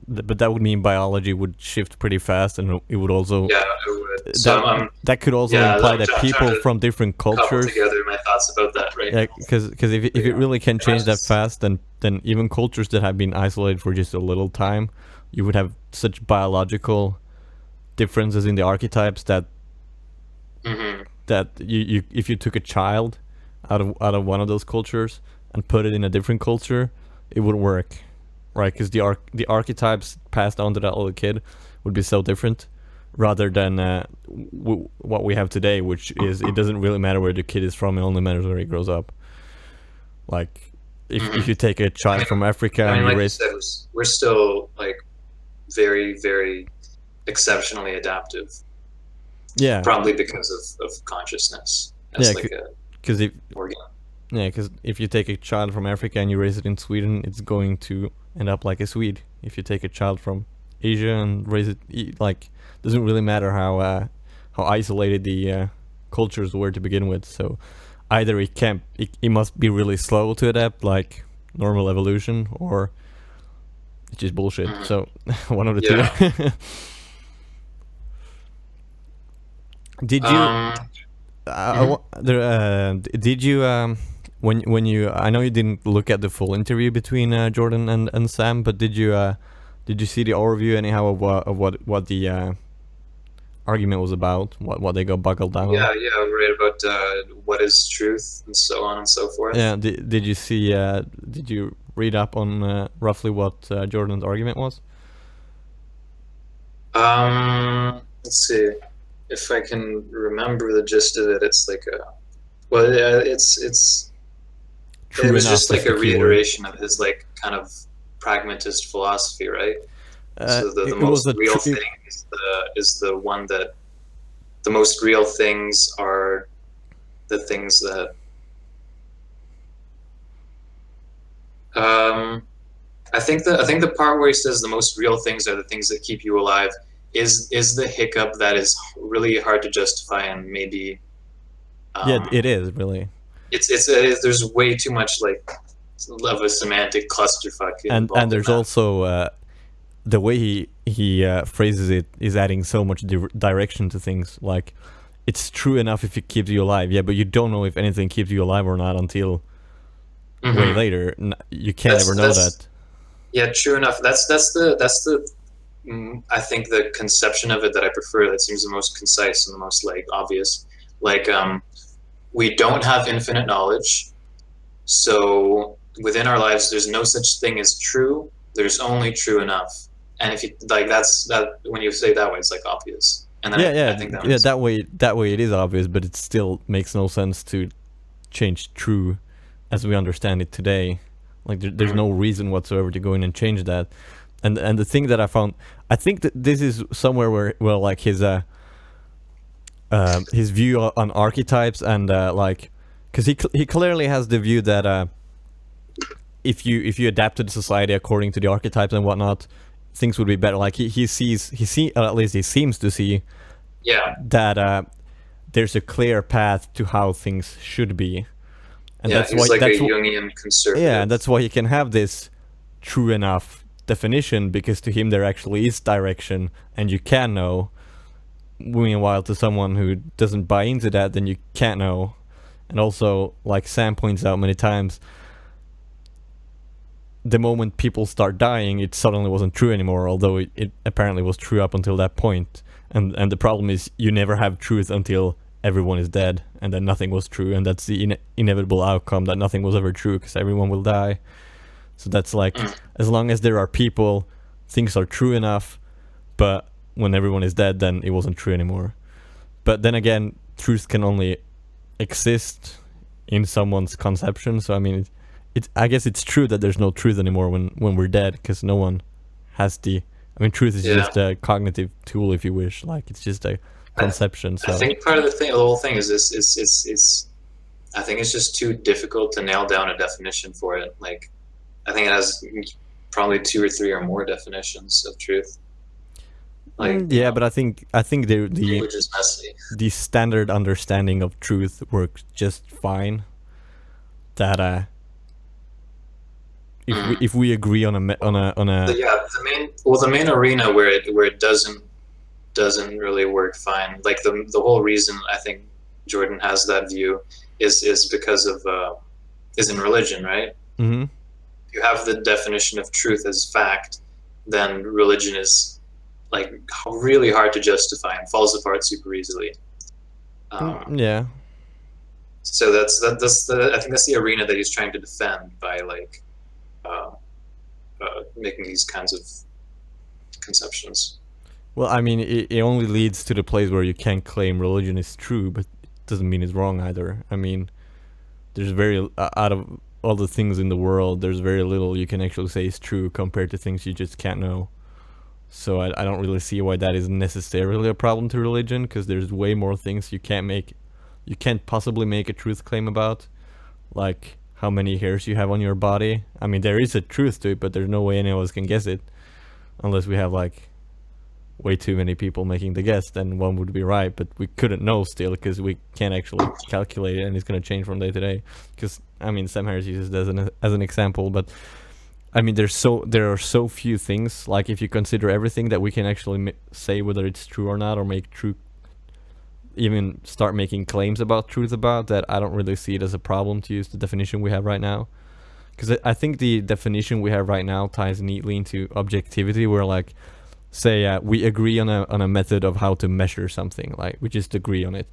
but that would mean biology would shift pretty fast, and it would also Yeah, it would. So that could also imply that people from different couple cultures. together my thoughts about that, right? Yeah, because if it really can change that fast, then even cultures that have been isolated for just a little time, you would have such biological differences in the archetypes that that you if you took a child out of one of those cultures and put it in a different culture, it would work, right? Because the archetypes passed on to that little kid would be so different, rather than what we have today, which is it doesn't really matter where the kid is from; it only matters where he grows up. Like if you take a child from Africa I mean, and you like raise, you said, we're still like very, very exceptionally adaptive. yeah, Probably because of consciousness as like a because organ. yeah, because if you take a child from Africa and you raise it in Sweden, it's going to end up like a Swede. If you take a child from Asia and raise it, like, doesn't really matter how isolated the cultures were to begin with. So either it must be really slow to adapt, like normal evolution, or it's just bullshit. So one of the two. Did you? Did you? When you? I know you didn't look at the full interview between Jordan and Sam, but did you see the overview anyhow of what the argument was about? What they got buckled down? Yeah, right, about what is truth and so on and so forth. Yeah. Did you see? Did you read up on roughly what Jordan's argument was? Let's see if I can remember the gist of it. It's like it's True it was enough just like is the a key word. reiteration of his like kind of pragmatist philosophy, right? So the most real thing is the one that the most real things are the things that I think the part where he says the most real things are the things that keep you alive is the hiccup that is really hard to justify, and maybe yeah, it is really. It's there's way too much like of a semantic clusterfuck and there's also the way he phrases it is adding so much direction to things. Like, it's true enough if it keeps you alive, yeah, but you don't know if anything keeps you alive or not until way later. You can't ever know that. Yeah, true enough. That's the I think the conception of it that I prefer, that seems the most concise and the most like obvious. Like we don't have infinite knowledge, so within our lives there's no such thing as true, there's only true enough. And if you like, that's that when you say it that way, it's like obvious. And then I think that way it is obvious, but it still makes no sense to change true as we understand it today. Like there's no reason whatsoever to go in and change that. And the thing that I found, I think that this is somewhere where like his view on archetypes and like, because he clearly has the view that if you adapt to the society according to the archetypes and whatnot, things would be better. Like he at least he seems to see that there's a clear path to how things should be, And Yeah, that's he's why like a that's Jungian conservative. yeah, and that's why he can have this true enough definition, because to him there actually is direction and you can know. Meanwhile, to someone who doesn't buy into that, then you can't know. And also, like Sam points out many times, the moment people start dying, it suddenly wasn't true anymore, although it apparently was true up until that point. And the problem is, you never have truth until everyone is dead, and then nothing was true, and that's the inevitable outcome, that nothing was ever true, because everyone will die. So that's like, as long as there are people, things are true enough, but when everyone is dead, then it wasn't true anymore. But then again, truth can only exist in someone's conception. So I mean, I guess it's true that there's no truth anymore when we're dead, because no one has the. I mean, truth is just a cognitive tool, if you wish. Like, it's just a conception. So I think part of the whole thing is this. It's. I think it's just too difficult to nail down a definition for it. Like, I think it has probably 2 or 3 or more definitions of truth. Like, yeah, but I think language is messy. The standard understanding of truth works just fine. That if we agree on a the main arena where it doesn't really work fine. Like the whole reason I think Jordan has that view is because of is in religion, right? Mm-hmm. If you have the definition of truth as fact, then religion is like really hard to justify and falls apart super easily. Yeah. So that's I think that's the arena that he's trying to defend by like making these kinds of conceptions. Well, I mean, it only leads to the place where you can't claim religion is true, but it doesn't mean it's wrong either. I mean, there's very out of all the things in the world, there's very little you can actually say is true compared to things you just can't know. So I don't really see why that is necessarily a problem to religion, because there's way more things you can't possibly make a truth claim about, like how many hairs you have on your body. I mean, there is a truth to it, but there's no way any of us can guess it, unless we have like way too many people making the guess. Then one would be right, but we couldn't know still, because we can't actually calculate it, and it's going to change from day to day. Because I mean, Sam Harris uses it as an example, but I mean, there are so few things. Like, if you consider everything that we can actually say whether it's true or not, or make true, even start making claims about truth about, that I don't really see it as a problem to use the definition we have right now. Because I think the definition we have right now ties neatly into objectivity, where like, say we agree on a method of how to measure something, like we just agree on it.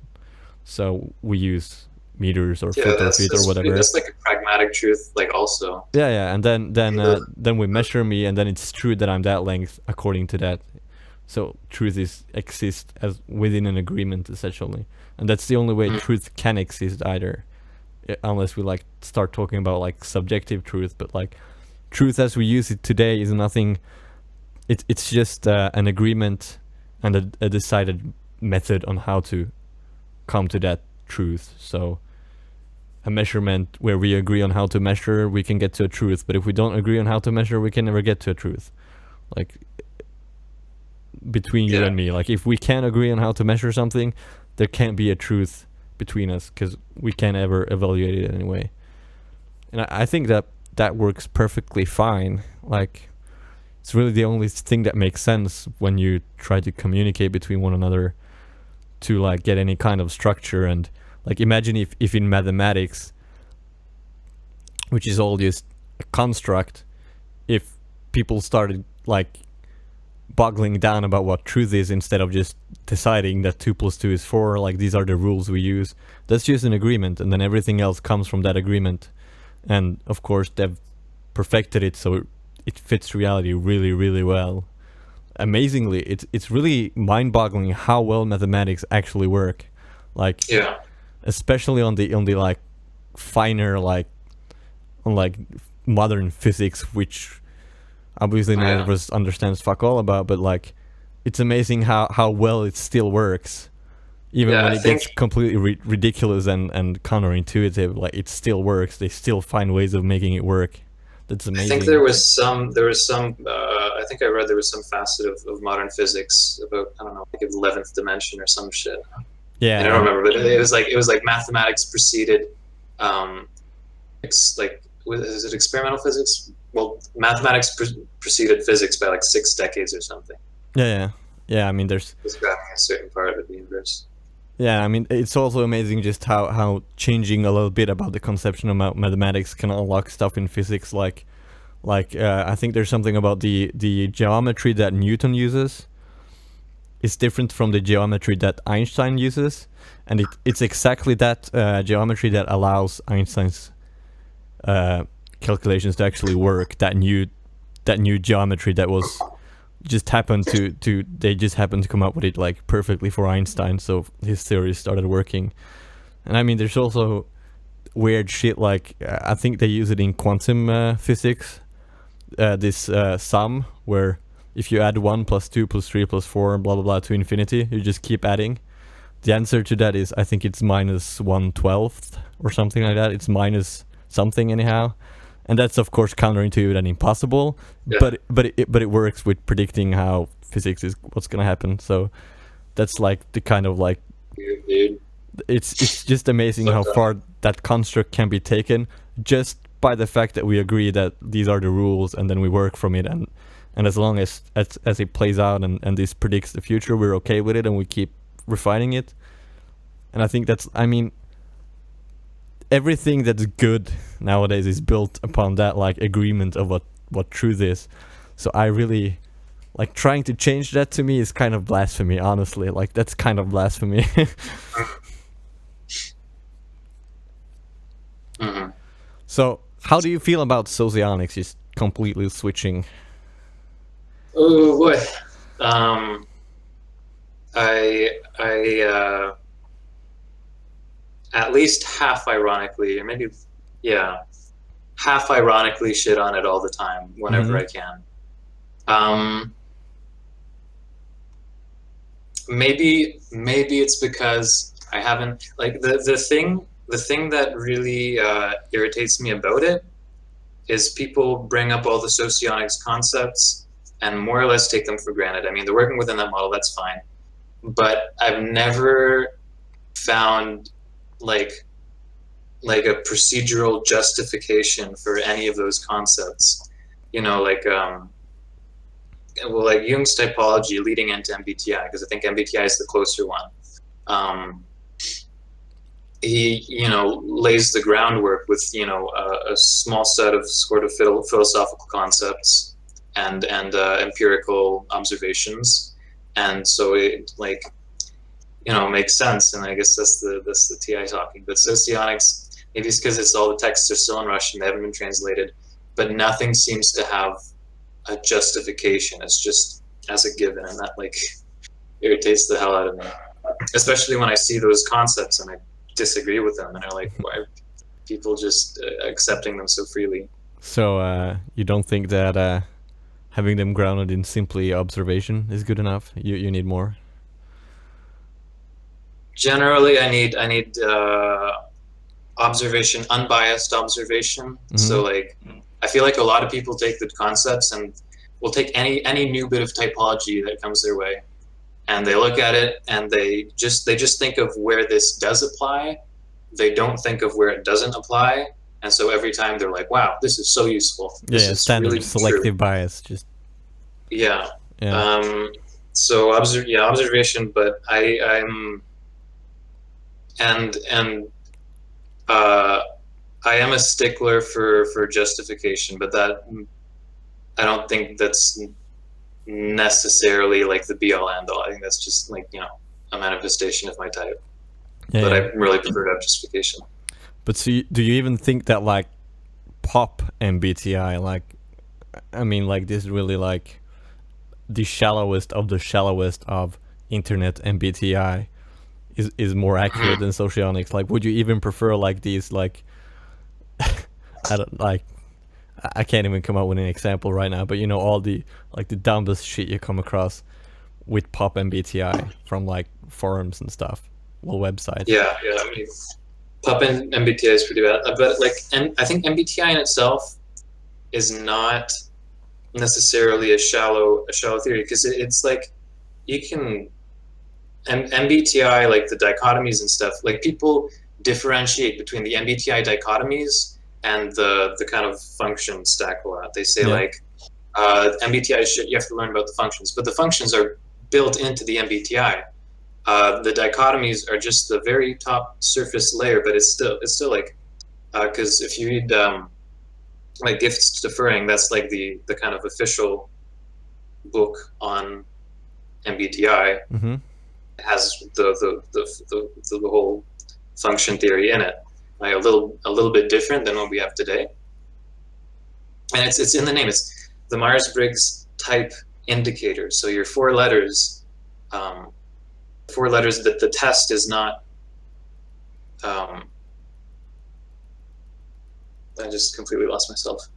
So we use meters or foot or feet or whatever. That's like a pragmatic truth, like also. Yeah, and then we measure me, and then it's true that I'm that length according to that. So truth exists as within an agreement, essentially, and that's the only way truth can exist either, unless we like start talking about like subjective truth. But like, truth as we use it today is nothing. It's just an agreement and a decided method on how to come to that truth. So a measurement where we agree on how to measure, we can get to a truth. But if we don't agree on how to measure, we can never get to a truth. Like, between you and me, like if we can't agree on how to measure something, there can't be a truth between us, because we can't ever evaluate it anyway. And I think that works perfectly fine. Like, it's really the only thing that makes sense when you try to communicate between one another to like get any kind of structure. And like, imagine if in mathematics, which is all just a construct, if people started like boggling down about what truth is, instead of just deciding that 2 + 2 is 4, like these are the rules we use. That's just an agreement, and then everything else comes from that agreement. And of course they've perfected it so it fits reality really, really well. Amazingly, it's really mind-boggling how well mathematics actually work. Like, especially on the like finer, like on like modern physics, which obviously none of us understands fuck all about, but like, it's amazing how well it still works, even when it gets completely ridiculous and counterintuitive. Like, it still works. They still find ways of making it work. That's amazing. I think there was some I think I read there was some facet of modern physics about, I don't know, like 11th dimension or some shit. Yeah, I don't remember, but it was like mathematics preceded like, is it experimental physics? Well, mathematics preceded physics by like 6 decades or something, Yeah. I mean, there's describing a certain part of the universe. yeah. I mean, it's also amazing just how changing a little bit about the conception of mathematics can unlock stuff in physics. I think there's something about the geometry that Newton uses is different from the geometry that Einstein uses, and it's exactly that geometry that allows Einstein's calculations to actually work. That new geometry that was just happened to they just happened to come up with it like perfectly for Einstein, so his theories started working. And I mean, there's also weird shit like I think they use it in quantum physics. This sum where if you add 1 plus 2 plus 3 plus 4 blah blah blah to infinity, you just keep adding. The answer to that is, I think it's minus 1/12 or something like that. It's minus something anyhow, and that's of course counterintuitive and impossible. Yeah. But it works with predicting how physics is what's gonna happen. So that's like the kind of like Dude. it's just amazing how far that construct can be taken just by the fact that we agree that these are the rules, and then we work from it, and as long as it plays out and this predicts the future, we're okay with it and we keep refining it. And I think that's, I mean, everything that's good nowadays is built upon that like agreement of what truth is. So I really like trying to change that. To me is kind of blasphemy, honestly. Like that's kind of blasphemy. Mm-hmm. So how do you feel about socionics just completely switching? Oh boy. At least half ironically, or maybe, yeah, half ironically shit on it all the time whenever I can. Maybe it's because I haven't, like, the thing that really irritates me about it is people bring up all the socionics concepts and more or less take them for granted. I mean, they're working within that model, that's fine. But I've never found like a procedural justification for any of those concepts. You know, like like Jung's typology leading into MBTI, because I think MBTI is the closer one. He, lays the groundwork with, a small set of sort of philosophical concepts and empirical observations, and so it makes sense. And I guess that's the TI talking. But socionics, maybe it's because all the texts are still in Russian, they haven't been translated, but nothing seems to have a justification. It's just as a given, and that like irritates the hell out of me, especially when I see those concepts and I disagree with them, and they're like, why are people just accepting them so freely? So you don't think that having them grounded in simply observation is good enough? You need more? Generally, I need observation, unbiased observation. Mm-hmm. So like, I feel like a lot of people take the concepts and will take any new bit of typology that comes their way, and they look at it and they just think of where this does apply. They don't think of where it doesn't apply, and so every time they're like, "Wow, this is so useful." This is standard really selective true. bias, just yeah. So observation, but I'm I am a stickler for justification, but that I don't think that's necessarily like the be all end all. I think that's just like, a manifestation of my type. But I really prefer to have justification. But so do you even think that like pop MBTI, like, I mean, like this really like the shallowest of the shallowest of internet MBTI is more accurate than socionics? Like, would you even prefer like these like I can't even come up with an example right now, but all the like the dumbest shit you come across with pop MBTI from like forums and stuff, well, websites. Yeah. I mean, pop MBTI is pretty bad, but like, and I think MBTI in itself is not necessarily a shallow theory, because it's like you can MBTI, like the dichotomies and stuff, like people differentiate between the MBTI dichotomies and the kind of function stack a lot. They say Yeah. like MBTI shit, you have to learn about the functions, but the functions are built into the MBTI. The dichotomies are just the very top surface layer, but it's still like because if you read like gifts deferring, that's like the kind of official book on MBTI. Mm-hmm. It has the whole function theory in it, like a little bit different than what we have today. And it's in the name. It's the Myers-Briggs Type Indicator. So your four letters that the test is not. I just completely lost myself.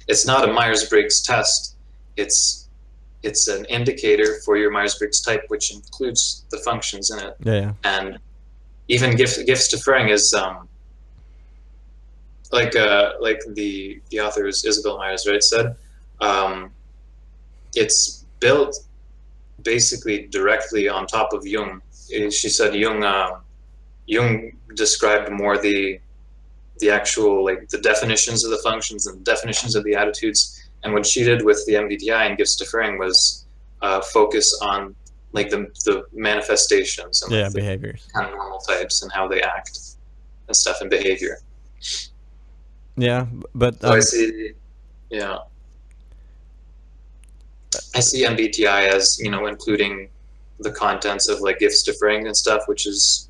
It's not a Myers-Briggs test. It's an indicator for your Myers-Briggs type, which includes the functions in it. Yeah. And even gifts deferring is like the author is Isabel Myers, right? Said it's built basically directly on top of Jung. She said Jung described more the actual like the definitions of the functions and the definitions of the attitudes, and what she did with the MBTI and gifts deferring was focus on like the manifestations and like, the behaviors, kind of normal types and how they act and stuff and behavior. Yeah, but So I see, yeah, I see MBTI as including the contents of like gifts deferring and stuff, which is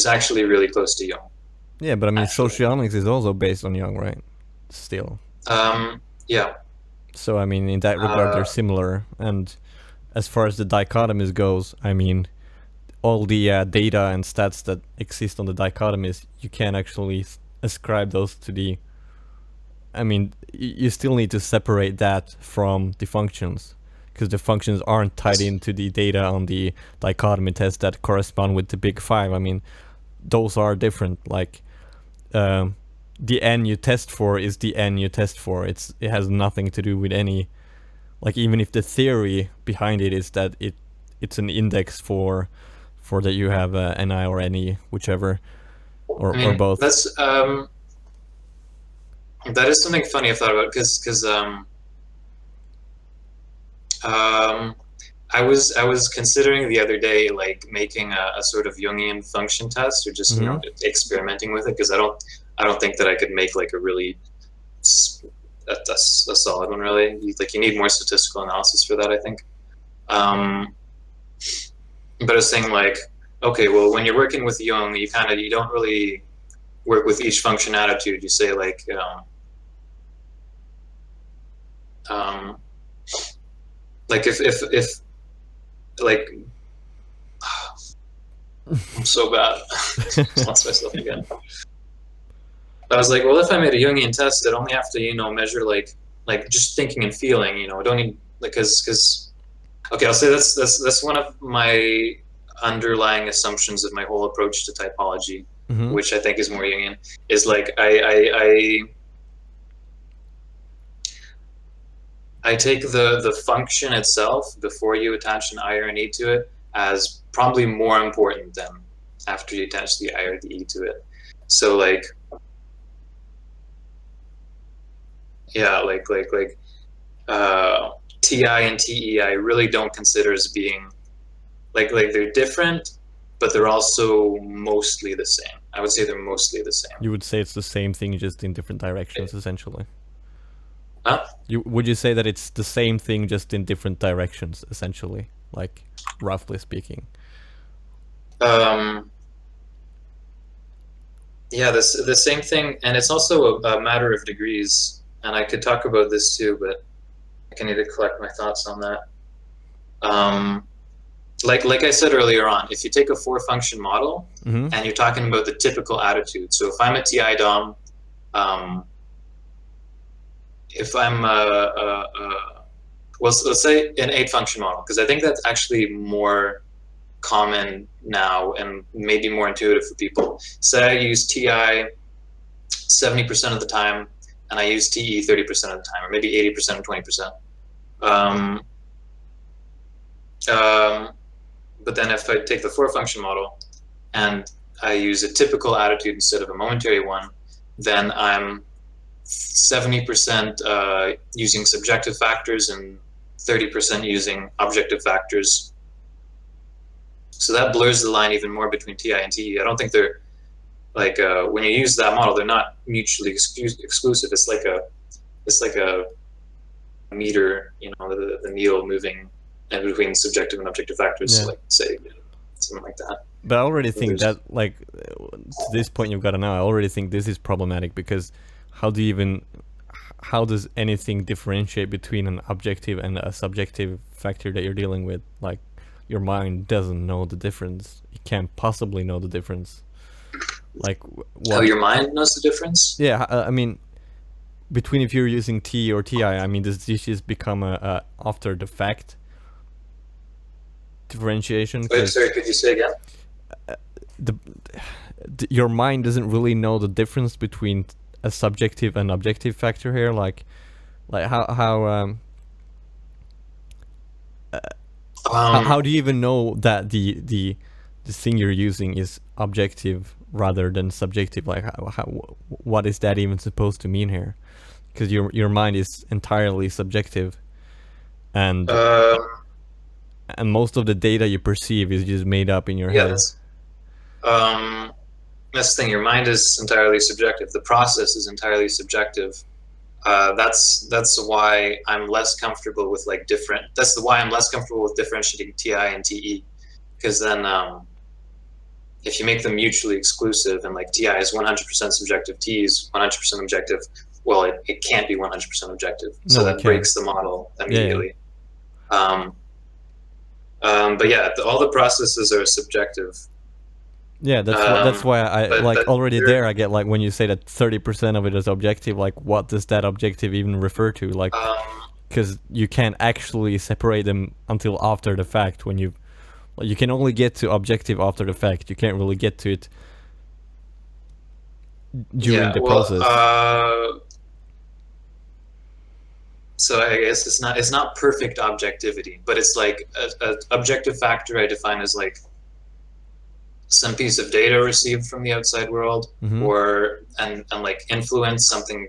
actually really close to Jung. yeah, but I mean, actually. socionomics is also based on Jung, right? Still. Yeah. So I mean, in that regard, they're similar. And as far as the dichotomies goes, I mean, all the data and stats that exist on the dichotomies, you can't actually ascribe those to the. I mean, you still need to separate that from the functions, because the functions aren't tied into the data on the dichotomy test that correspond with the big five. I mean, those are different. Like, the N you test for is the N you test for. It has nothing to do with any. Like, even if the theory behind it is that it's an index for that you have NI or NE, whichever, or both. That's that is something funny I've thought about because I was considering the other day like making a sort of Jungian function test or just experimenting with it, because I don't think that I could make like a really a solid one really. You need more statistical analysis for that, I think. But I was saying like, okay, well, when you're working with Jung, you don't really work with each function attitude. You say like if like I'm so bad. Lost myself again. I was like, well, if I made a Jungian test, I'd only have to measure like just thinking and feeling. I don't need because okay, I'll say that's one of my underlying assumptions of my whole approach to typology, which I think is more Jungian, is like I take the function itself before you attach an I or an E to it as probably more important than after you attach the I or the E to it. So like, yeah, like TI and TE I really don't consider as being like they're different, but they're also mostly the same. I would say they're mostly the same. You would say it's the same thing, just in different directions, essentially. Huh? Would you say that it's the same thing, just in different directions, essentially, like roughly speaking? Yeah, the same thing, and it's also a matter of degrees. And I could talk about this too, but I need to collect my thoughts on that. Like I said earlier on, if you take a 4-function model and you're talking about the typical attitude, so if I'm a TI DOM, if I'm let's say an 8-function model, because I think that's actually more common now and maybe more intuitive for people. Say I use TI 70% of the time, and I use TE 30% of the time, or maybe 80% or 20%. But then if I take the 4-function model and I use a typical attitude instead of a momentary one, then I'm 70% using subjective factors and 30% using objective factors. So that blurs the line even more between TI and TE. I don't think they're like when you use that model, they're not mutually exclusive. It's like a meter, you know, the needle moving in between subjective and objective factors. Yeah. Like say something like that. But I already think that, like, to this point you've got to know, I already think this is problematic, because how does anything differentiate between an objective and a subjective factor that you're dealing with? Like, your mind doesn't know the difference. It can't possibly know the difference. Like, how your mind knows the difference? Yeah, I mean, between if you're using T or TI, I mean, does this just become a after the fact differentiation? Wait, sorry, could you say again? Your mind doesn't really know the difference between a subjective and objective factor here. Like how do you even know that the thing you're using is objective rather than subjective? Like what is that even supposed to mean here? Because your mind is entirely subjective, and most of the data you perceive is just made up in your head. That's the thing. Your mind is entirely subjective. The process is entirely subjective. That's why I'm less comfortable with why I'm less comfortable with differentiating TI and TE, because then if you make them mutually exclusive and like TI is 100% subjective, TE is 100% objective, well, it can't be 100% objective. So that breaks the model immediately. Yeah. But yeah, all the processes are subjective. Yeah, that's why I like already there. I get like when you say that 30% of it is objective. Like, what does that objective even refer to? Like, because you can't actually separate them until after the fact. When you can only get to objective after the fact. You can't really get to it during the process. So I guess it's not perfect objectivity, but it's like an objective factor I define as like some piece of data received from the outside world, or and like influence something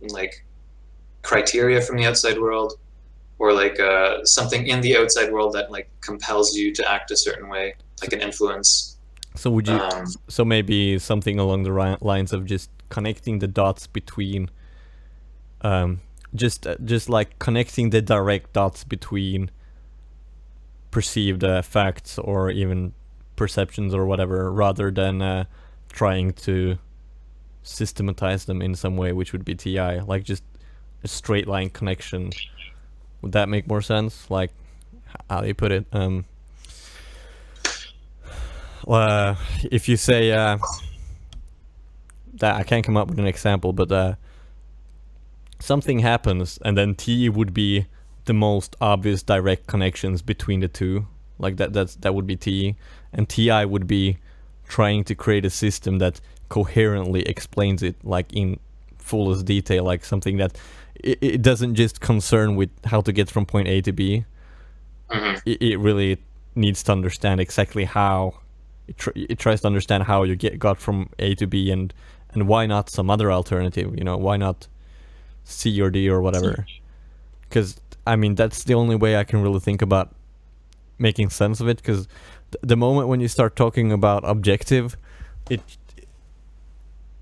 like criteria from the outside world, or like something in the outside world that like compels you to act a certain way, like an influence. So would you so maybe something along the lines of just connecting the dots between just like connecting the direct dots between perceived facts or even perceptions or whatever, rather than trying to systematize them in some way, which would be TI, like just a straight line connection. Would that make more sense? Like, how do you put it? If you say that, I can't come up with an example, but something happens and then T would be the most obvious direct connections between the two. Like that would be T, and TI would be trying to create a system that coherently explains it, like in fullest detail, like something that it doesn't just concern with how to get from point A to B. It really needs to understand exactly how it tries to understand how you got from A to B, and why not some other alternative, you know, why not C or D or whatever. Because I mean, that's the only way I can really think about making sense of it, because the moment when you start talking about objective, it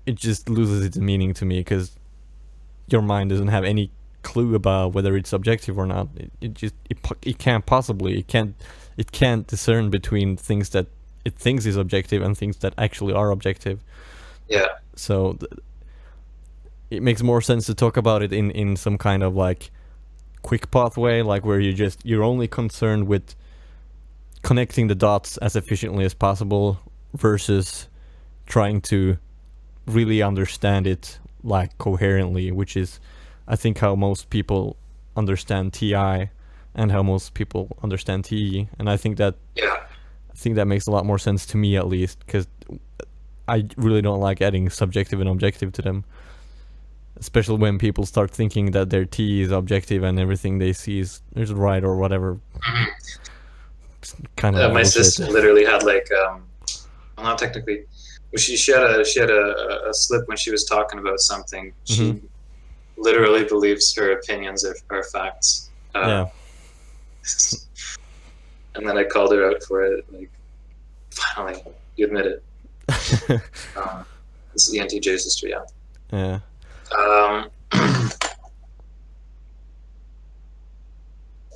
just loses its meaning to me, because your mind doesn't have any clue about whether it's objective or not. It can't possibly, it can't discern between things that it thinks is objective and things that actually are objective. Yeah. So it makes more sense to talk about it in some kind of like quick pathway, like where you're only concerned with connecting the dots as efficiently as possible versus trying to really understand it like coherently, which is I think how most people understand TI and how most people understand TE. And I think that makes a lot more sense to me, at least, because I really don't like adding subjective and objective to them, especially when people start thinking that their T is objective and everything they see is right or whatever. Kind of my sister literally had like well, not technically, she had a slip when she was talking about something. She literally believes her opinions are facts. Yeah. And then I called her out for it. Like, finally, you admit it. This is ENTJ's sister, yeah. Yeah.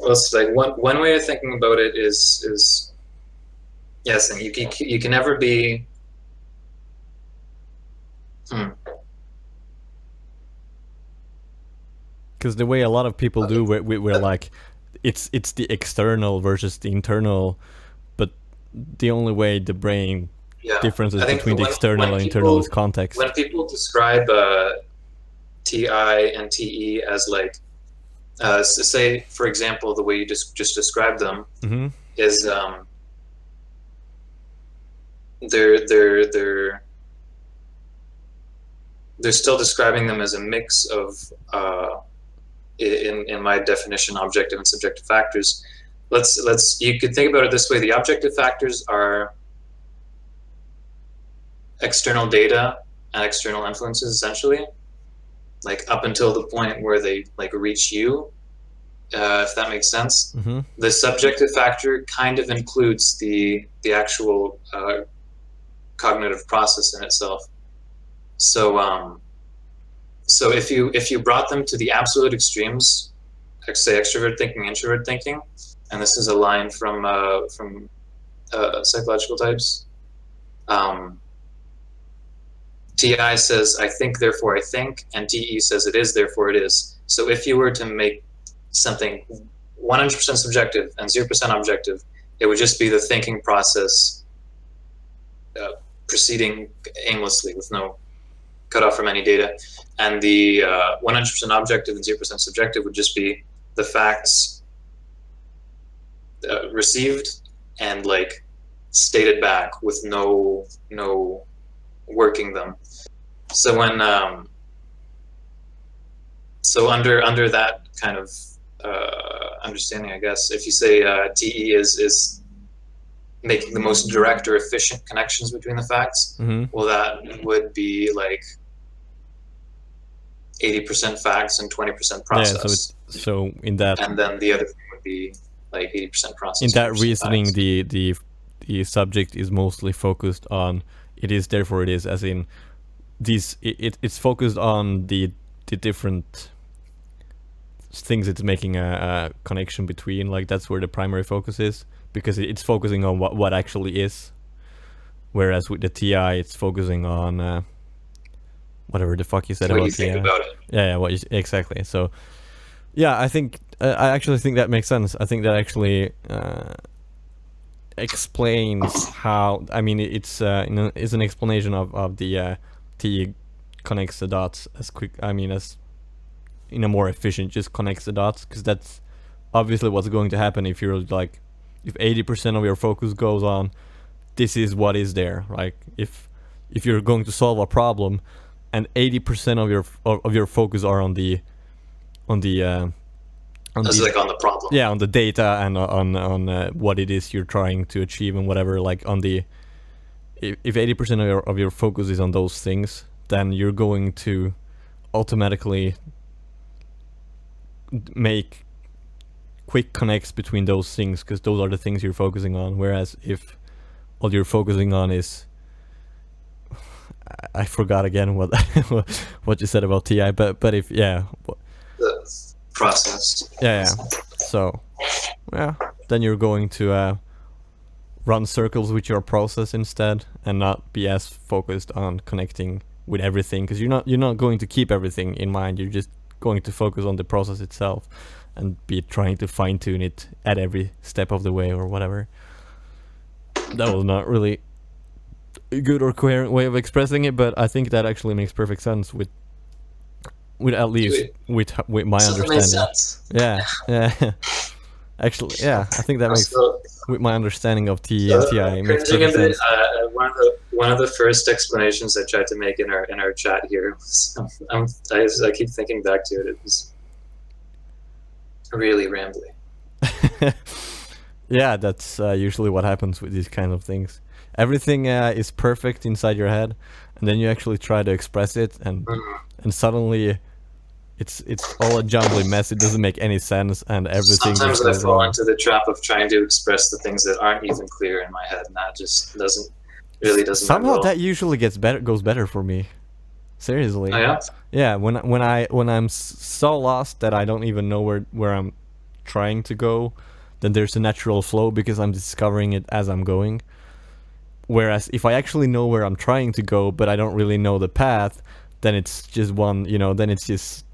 Well, it's like one way of thinking about it is yes, and you can never be. Because the way a lot of people do, we're like, it's the external versus the internal, but the only way the brain differences between the external and internal is context. When people describe TI and TE as like, say for example, the way you just described them is they're still describing them as a mix of in my definition, objective and subjective factors. You could think about it this way: the objective factors are external data and external influences, essentially, like up until the point where they like reach you, if that makes sense. The subjective factor kind of includes the actual cognitive process in itself. So if you brought them to the absolute extremes, like say extrovert thinking, introvert thinking, and this is a line from psychological types. TI says I think, therefore I think, and TE says it is, therefore it is. So if you were to make something 100% subjective and 0% objective, it would just be the thinking process proceeding aimlessly with no cut off from any data, and the 100% objective and 0% subjective would just be the facts received and like stated back with no working them. So when so under that kind of understanding, I guess, if you say TE is making the most direct or efficient connections between the facts, well, that would be like 80% facts and 20% process. Yeah, so in that, and then the other thing would be like 80% process. In that reasoning, the subject is mostly focused on it is, therefore it is, as in these. It's focused on the different things it's making a connection between. Like that's where the primary focus is, because it's focusing on what actually is. Whereas with the TI, it's focusing on whatever the fuck you said what about you think TI. About it. Yeah, exactly. So, yeah, I think I actually think that makes sense. I think that actually explains how. I mean, it's an explanation of the TI connects the dots as quick. I mean, as in a more efficient, just connects the dots, because that's obviously what's going to happen if you're like, if 80% of your focus goes on this is what is there. Like if you're going to solve a problem and 80% of your focus are on the like on the problem. Yeah, on the data and on what it is you're trying to achieve and whatever. Like on the if 80% of your focus is on those things, then you're going to automatically make quick connects between those things, because those are the things you're focusing on. Whereas if all you're focusing on is, I forgot again what what you said about TI, but if the process. Yeah. So, yeah, then you're going to run circles with your process instead, and not be as focused on connecting with everything, because you're not going to keep everything in mind. You're just going to focus on the process itself and be trying to fine tune it at every step of the way or whatever. That was not really a good or coherent way of expressing it, but I think that actually makes perfect sense with at least with my understanding. Yeah. Actually, yeah, I think that makes, with my understanding of TE and TI, makes perfect sense. One of the first explanations I tried to make in our chat here, I keep thinking back to it. It was really rambly. Yeah, that's usually what happens with these kind of things. everything is perfect inside your head, and then you actually try to express it, and suddenly it's all a jumbly mess. It doesn't make any sense, and everything Sometimes just I goes fall wrong. into the trap of trying to express the things that aren't even clear in my head, and that just really doesn't end Somehow well. that usually goes better for me. Seriously. Oh yeah. Yeah, when I'm so lost that I don't even know where I'm trying to go, then there's a natural flow because I'm discovering it as I'm going. Whereas if I actually know where I'm trying to go, but I don't really know the path, then it's just one, then it's just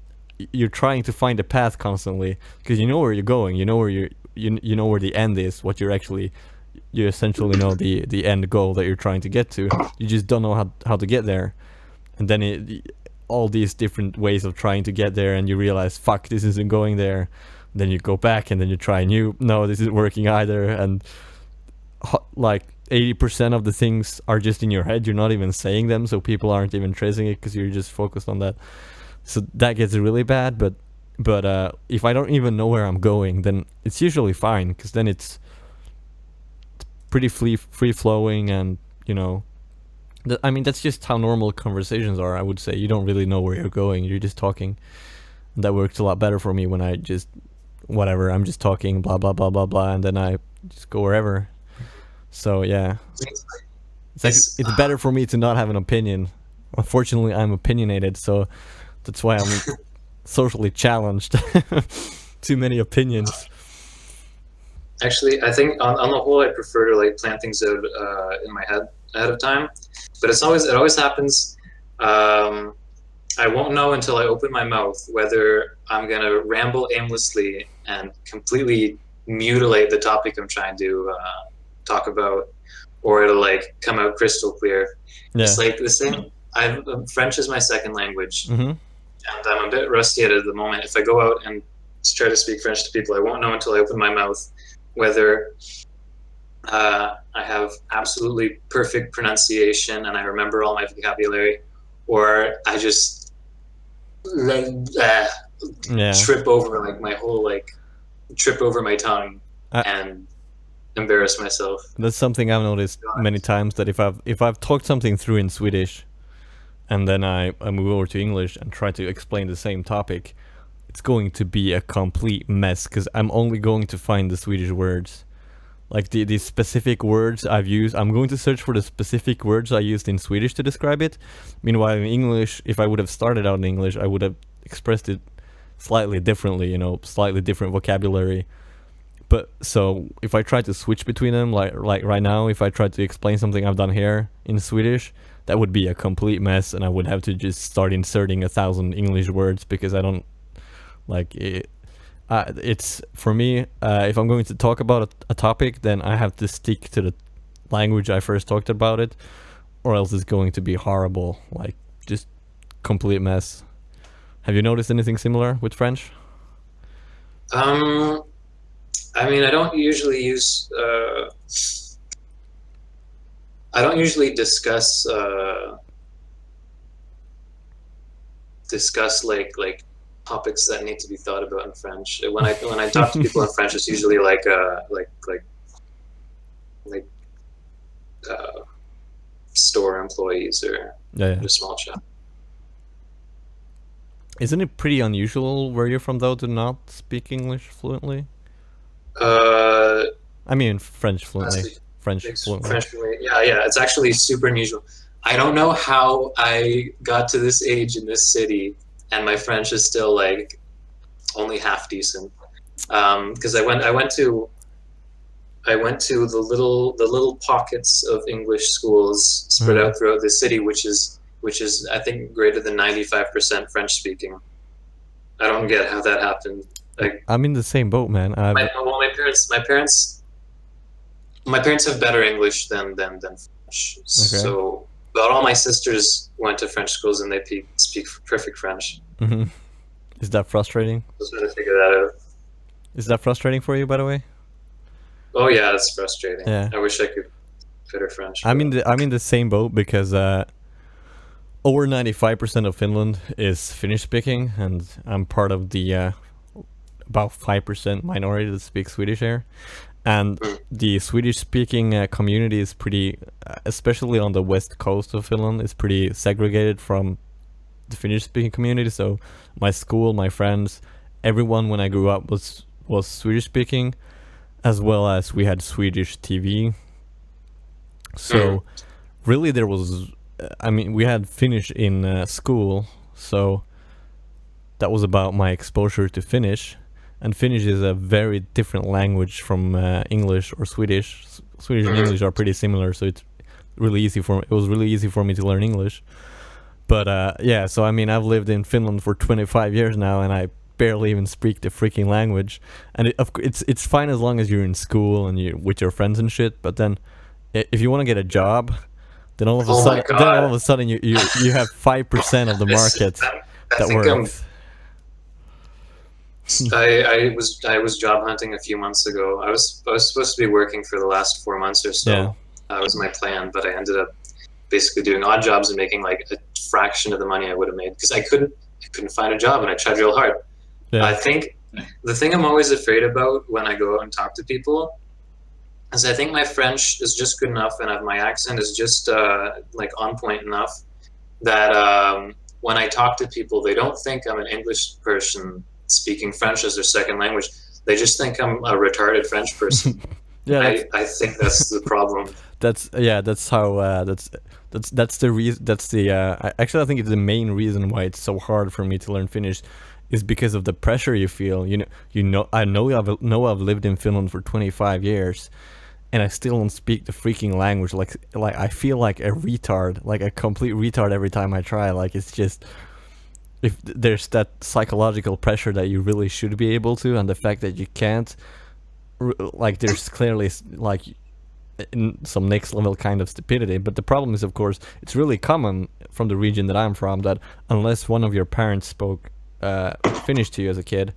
you're trying to find a path constantly because you know where you're going, you know where you know where the end is, what you essentially know the end goal that you're trying to get to. You just don't know how to get there, and then all these different ways of trying to get there, and you realize, fuck, this isn't going there. Then you go back and then you try new. No, this isn't working either, and like 80% of the things are just in your head. You're not even saying them, so people aren't even tracing it because you're just focused on that. So that gets really bad. But if I don't even know where I'm going, then it's usually fine because then it's pretty free flowing, and I mean, that's just how normal conversations are. I would say you don't really know where you're going. You're just talking. And that works a lot better for me when I just whatever. I'm just talking, blah blah blah blah blah, and then I just go wherever. So yeah, it's better for me to not have an opinion. Unfortunately, I'm opinionated, so that's why I'm socially challenged. Too many opinions. Actually, I think on the whole, I prefer to like plan things out in my head ahead of time. But it always happens. I won't know until I open my mouth whether I'm gonna ramble aimlessly and completely mutilate the topic I'm trying to talk about, or it'll like come out crystal clear. Yeah. It's like the same. French is my second language, Mm-hmm. and I'm a bit rusty at it at the moment. If I go out and try to speak French to people, I won't know until I open my mouth whether I have absolutely perfect pronunciation and I remember all my vocabulary, or I just trip over like my whole trip over my tongue and embarrass myself. That's something I've noticed many times, that if I've talked something through in Swedish and then I move over to English and try to explain the same topic, it's going to be a complete mess because I'm only going to find the Swedish words. Like the specific words I've used, I'm going to search for the specific words I used in Swedish to describe it. Meanwhile, in English, if I would have started out in English, I would have expressed it slightly differently, slightly different vocabulary. But so if I try to switch between them, like right now, if I try to explain something I've done here in Swedish, that would be a complete mess, and I would have to just start inserting 1,000 English words because I don't like it. It's for me, if I'm going to talk about a topic, then I have to stick to the language I first talked about it, or else it's going to be horrible, like just complete mess. Have you noticed anything similar with French? I mean, I don't usually discuss like topics that need to be thought about in French. When I talk to people in French, it's usually like store employees or a small shop. Isn't it pretty unusual where you're from, though, to not speak English fluently? I mean French fluently. French fluently. Yeah. It's actually super unusual. I don't know how I got to this age in this city, and my French is still like only half decent. Because I went to the little pockets of English schools spread out throughout the city, which is I think greater than 95% French speaking. I don't get how that happened. Like, I'm in the same boat, man. my parents have better English than French. Okay. So, but all my sisters went to French schools and they speak perfect French. Mm-hmm. Is that frustrating? I was trying to figure that out. Is that frustrating for you, by the way? Oh yeah, it's frustrating. Yeah. I wish I could better French. I'm in the same boat because over 95% of Finland is Finnish speaking, and I'm part of the about 5% minority that speaks Swedish here. and Mm. the Swedish-speaking community is pretty, especially on the west coast of Finland, is pretty segregated from the Finnish-speaking community. So my school, my friends, everyone when I grew up was Swedish-speaking, as well as we had Swedish TV. So really, there was, I mean, we had Finnish in school, so that was about my exposure to Finnish. And Finnish is a very different language from English or Swedish. Swedish and English are pretty similar, so it's really easy for it was really easy for me to learn English. But yeah, so I mean, I've lived in Finland for 25 years now, and I barely even speak the freaking language. And it's fine as long as you're in school and you with your friends and shit. But then, if you want to get a job, then all of a Oh my sudden, then all God. of a sudden, you have 5% of the market I that think works. I was job hunting a few months ago. I was supposed to be working for the last 4 months or so. Yeah. That was my plan, but I ended up basically doing odd jobs and making like a fraction of the money I would have made because I couldn't find a job, and I tried real hard. Yeah. I think the thing I'm always afraid about when I go out and talk to people is I think my French is just good enough, and my accent is just like on point enough that when I talk to people, they don't think I'm an English person speaking French as their second language. They just think I'm a retarded French person. Yeah, I think that's the problem. that's how that's the reason. That's the actually, I think it's the main reason why it's so hard for me to learn Finnish, is because of the pressure you feel. I know I've lived in Finland for 25 years, and I still don't speak the freaking language. Like I feel like a retard, like a complete retard every time I try. Like it's just, if there's that psychological pressure that you really should be able to, and the fact that you can't, like there's clearly like in some next level kind of stupidity. But the problem is, of course, it's really common from the region that I'm from that unless one of your parents spoke Finnish to you as a kid,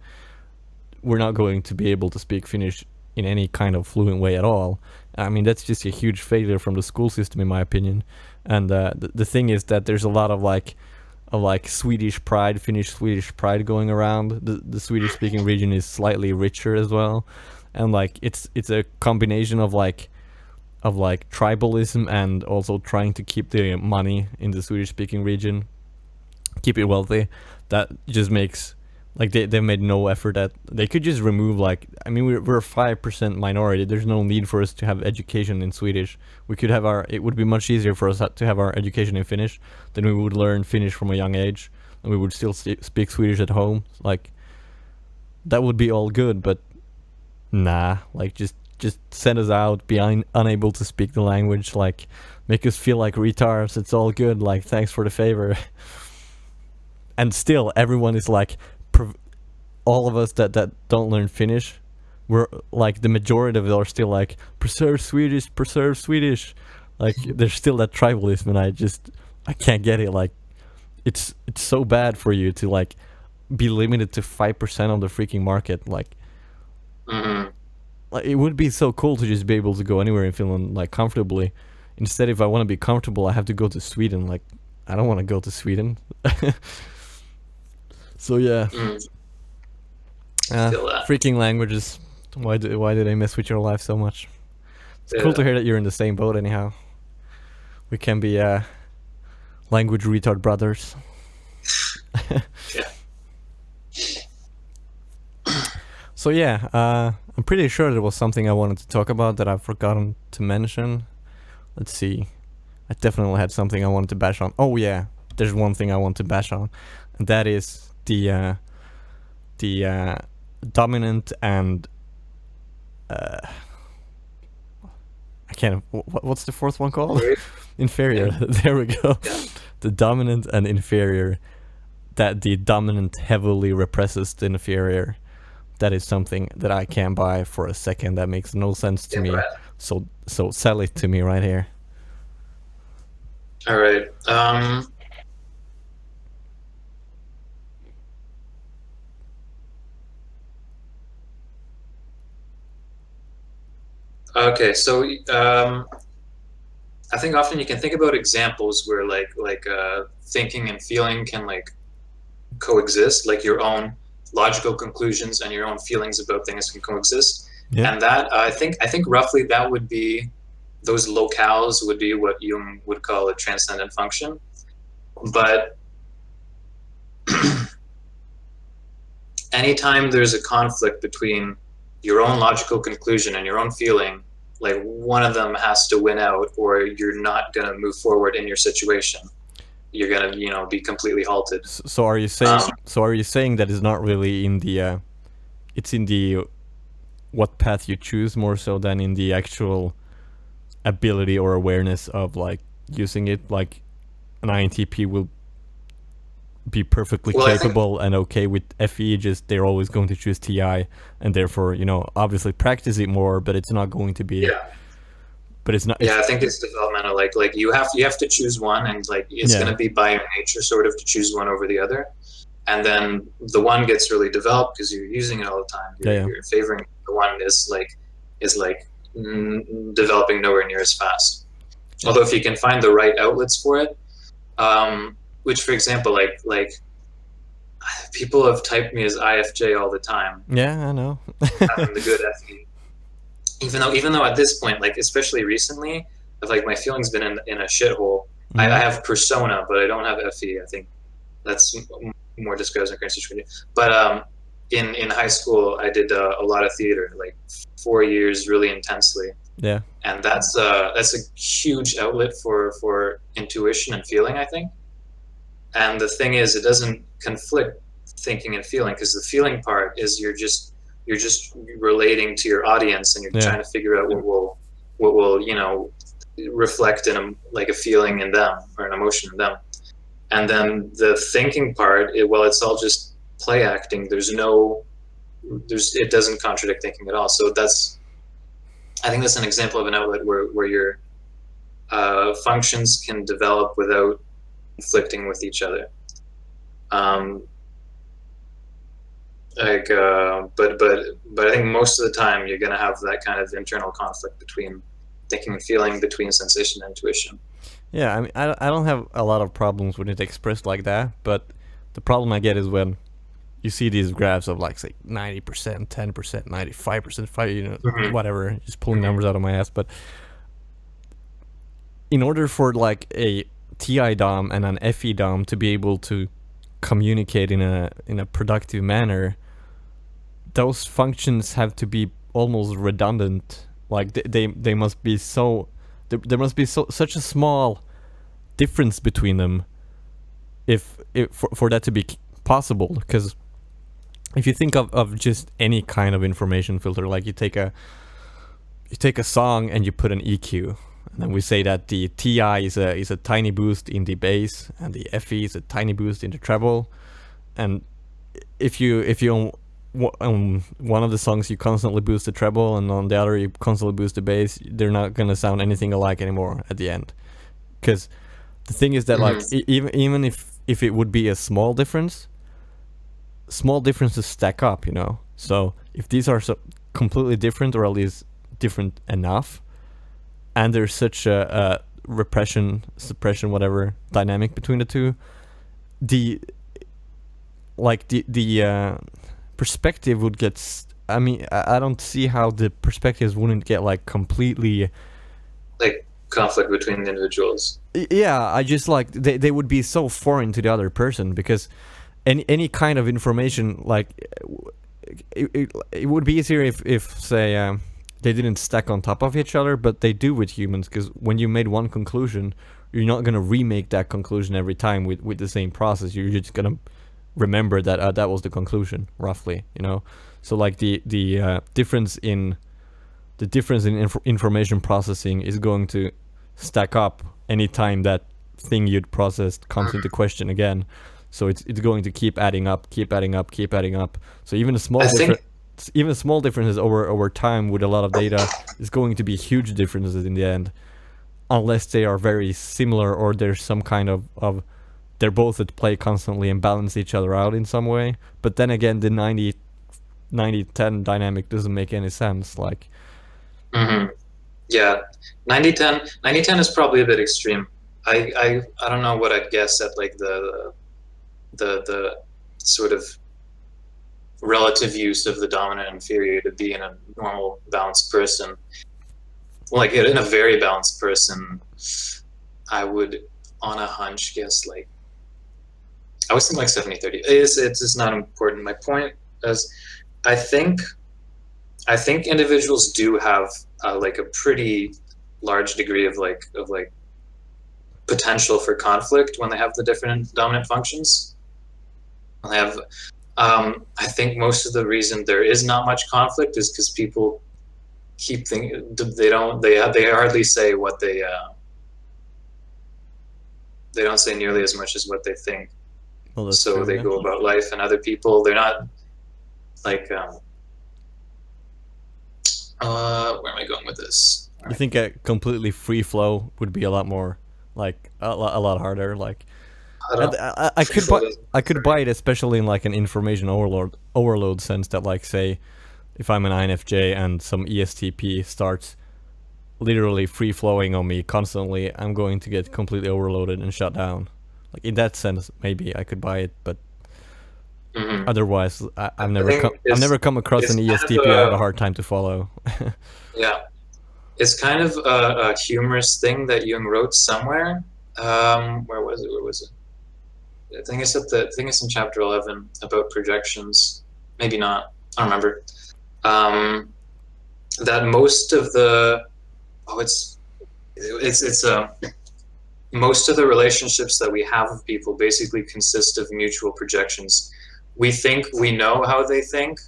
we're not going to be able to speak Finnish in any kind of fluent way at all. I mean, that's just a huge failure from the school system, in my opinion. And the thing is that there's a lot of Swedish pride, Finnish Swedish pride going around. The Swedish speaking region is slightly richer as well, and like it's a combination of tribalism and also trying to keep the money in the Swedish speaking region, keep it wealthy. That just makes like they've made no effort at, they could just remove, like, I mean, we're a 5% minority. There's no need for us to have education in Swedish. We could have it would be much easier for us to have our education in Finnish. Then we would learn Finnish from a young age, and we would still speak Swedish at home. Like, that would be all good, but nah, like just send us out, be unable to speak the language, like make us feel like retards. It's all good, like thanks for the favor. And still everyone is like, all of us that don't learn Finnish, we're like, the majority of it are still like, preserve Swedish. Like there's still that tribalism, and I can't get it. Like it's so bad for you to like be limited to 5% of the freaking market. Like, like it would be so cool to just be able to go anywhere in Finland like comfortably. Instead, if I want to be comfortable, I have to go to Sweden. Like, I don't want to go to Sweden. So yeah, Feel that. freaking languages. Why do they mess with your life so much? It's cool to hear that you're in the same boat. Anyhow, we can be language retard brothers. Yeah. So yeah, I'm pretty sure there was something I wanted to talk about that I've forgotten to mention. Let's see. I definitely had something I wanted to bash on. Oh yeah, there's one thing I want to bash on, and that is the dominant and I can't. What's the fourth one called? Inferior. There we go. Yeah. The dominant and inferior. That the dominant heavily represses the inferior. That is something that I can't buy for a second. That makes no sense to me. Right. So sell it to me right here. All right. Okay, so I think often you can think about examples where thinking and feeling can like coexist, like your own logical conclusions and your own feelings about things can coexist. Yeah. And that I think roughly that would be, those locales would be what Jung would call a transcendent function. But anytime there's a conflict between your own logical conclusion and your own feeling, like one of them has to win out, or you're not going to move forward in your situation. You're going to, be completely halted. So are you saying? So are you saying that it's not really in the? It's in the what path you choose more so than in the actual ability or awareness of like using it. Like an INTP will be perfectly Well, capable and okay with FE, just they're always going to choose TI, and therefore obviously practice it more, but it's not going to be. yeah. But it's not. Yeah, I think it's developmental. Like you have to choose one, and like it's Yeah. going to be by your nature sort of to choose one over the other, and then the one gets really developed because you're using it all the time. You're favoring it. The one is developing nowhere near as fast. Yeah. Although if you can find the right outlets for it, which for example, like people have typed me as IFJ all the time. Yeah, I know. Having the good FE. Even though at this point, like especially recently, like my feelings been in a shithole. Mhm. I have persona, but I don't have FE. I think that's more describes my current situation. But in high school, I did a lot of theater, like 4 years, really intensely, Yeah. and that's a huge outlet for intuition and feeling, I think. And the thing is, it doesn't conflict thinking and feeling, because the feeling part is you're just relating to your audience, and you're trying to figure out what will reflect in a feeling in them, or an emotion in them. And then the thinking part, it's all just play acting. It doesn't contradict thinking at all. So I think that's an example of an outlet where your functions can develop without conflicting with each other. But I think most of the time you're going to have that kind of internal conflict between thinking and feeling, between sensation and intuition. Yeah, I mean, I don't have a lot of problems when it's expressed like that, but the problem I get is when you see these graphs of like, say, 90%, 10%, 95%, 5, whatever, just pulling numbers out of my ass. But in order for like a TI DOM and an FE DOM to be able to communicate in a productive manner, those functions have to be almost redundant. Like they must be so there must be such a small difference between them if for that to be possible. Because if you think of just any kind of information filter, like you take a song and you put an EQ, and then we say that the TI is a tiny boost in the bass, and the FE is a tiny boost in the treble. And if you on one of the songs you constantly boost the treble, and on the other you constantly boost the bass, they're not gonna sound anything alike anymore at the end. Because the thing is that like even if it would be a small differences stack up, So if these are completely different, or at least different enough, and there's such a repression, suppression, whatever dynamic between the two, the perspective would get. I mean, I don't see how the perspectives wouldn't get like completely like conflict between the individuals. Yeah, I just like they would be so foreign to the other person, because any kind of information, like it would be easier if say they didn't stack on top of each other, but they do with humans, because when you made one conclusion, you're not gonna remake that conclusion every time with the same process. You're just gonna remember that that was the conclusion roughly, So like the difference in information processing is going to stack up anytime that thing you'd processed comes into question again. So it's going to keep adding up. So even a small differences over time with a lot of data is going to be huge differences in the end, unless they are very similar, or there's some kind of they're both at play constantly and balance each other out in some way. But then again, the 90-10 dynamic doesn't make any sense. Like, yeah, 90-10 is probably a bit extreme. I don't know what I'd guess at like the sort of relative use of the dominant and inferior to be in a normal balanced person. Like in a very balanced person, I would, on a hunch, guess like I was thinking like 70-30. It's just not important. My point is, I think individuals do have like a pretty large degree of like potential for conflict when they have the different dominant functions. They have. I think most of the reason there is not much conflict is because people keep thinking they hardly say what they don't say nearly as much as what they think. Well, that's So true, they yeah. go about life, and other people, they're not like where am I going with this? You think a completely free flow would be a lot more, like a lot harder? Like, I don't I free could flow buy doesn't- I could buy it, especially in like an information overload sense, that like, say, if I'm an INFJ and some ESTP starts literally free flowing on me constantly, I'm going to get completely overloaded and shut down. Like, in that sense, maybe I could buy it, but Mhm. otherwise, I've I never think I've never come across an it's kind of ESTP I have a hard time to follow. yeah, it's kind of a humorous thing that Jung wrote somewhere. Where was it? Where was it? I think it's in chapter 11 about projections. Maybe not. I don't remember. Um, that most of the most of the relationships that we have with people basically consist of mutual projections. We think we know how they think,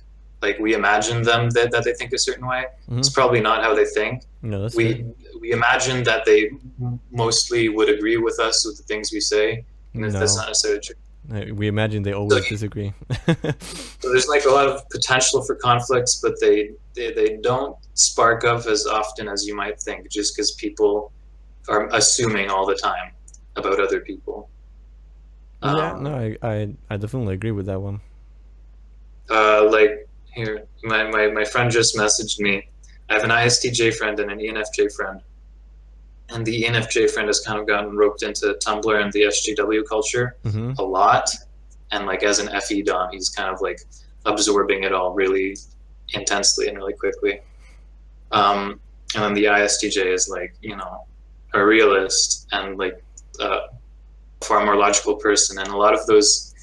like we imagine them that they think a certain way. It's probably not how they think. No, that's we true. we imagine that they mostly would agree with us with the things we say, and that's No, not necessarily true. we imagine they always disagree. So there's like a lot of potential for conflicts, but they don't spark up as often as you might think, just because people are assuming all the time about other people. Yeah, no, I definitely agree with that one. Like here, my friend just messaged me. I have an ISTJ friend and an ENFJ friend, and the ENFJ friend has kind of gotten roped into Tumblr and the SJW culture a lot, and like as an FE Dom, he's kind of like absorbing it all really intensely and really quickly. And then the ISTJ is like, a realist and like a far more logical person, and a lot of those,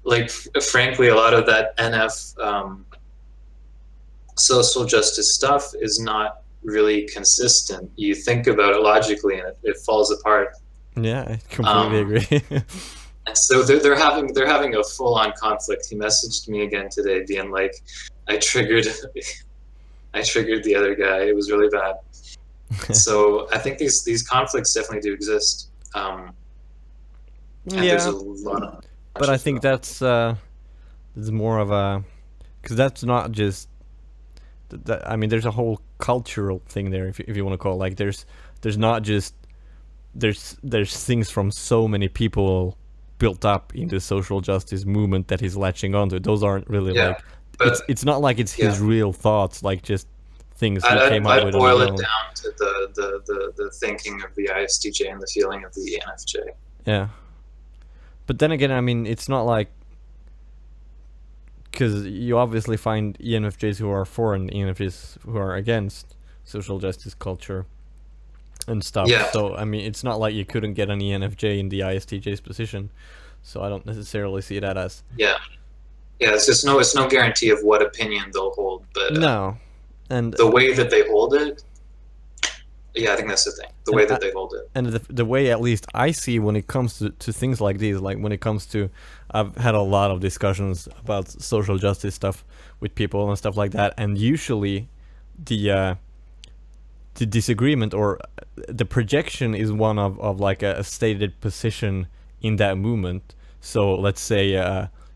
like frankly, a lot of that NF social justice stuff is not really consistent. You think about it logically, and it falls apart. Yeah, I completely agree. And so they're having a full on conflict. He messaged me again today, being like, "I triggered the other guy. It was really bad." So I think these conflicts definitely do exist. And there's a lot of. But I think that's more of a, because that's not just that. I mean, there's a whole cultural thing there, if you want to call it. Like, there's not just there's things from so many people built up in the social justice movement that he's latching onto. Those aren't really like, it's not like it's his real thoughts, like just things he came up with. I'd boil it down to the thinking of the ISTJ and the feeling of the ENFJ. Yeah. But then again, I mean, it's not like, because you obviously find ENFJs who are for and ENFJs who are against social justice culture and stuff. Yeah. So, I mean, it's not like you couldn't get an ENFJ in the ISTJ's position. So I don't necessarily see that as... Yeah. Yeah, it's no guarantee of what opinion they'll hold, but... No. And the way that they hold it... Yeah, I think that's the thing. The way that they hold it. And the way, at least, I see when it comes to things like these, like when it comes to... I've had a lot of discussions about social justice stuff with people and stuff like that, and usually the disagreement or the projection is one of like a stated position in that movement. So let's say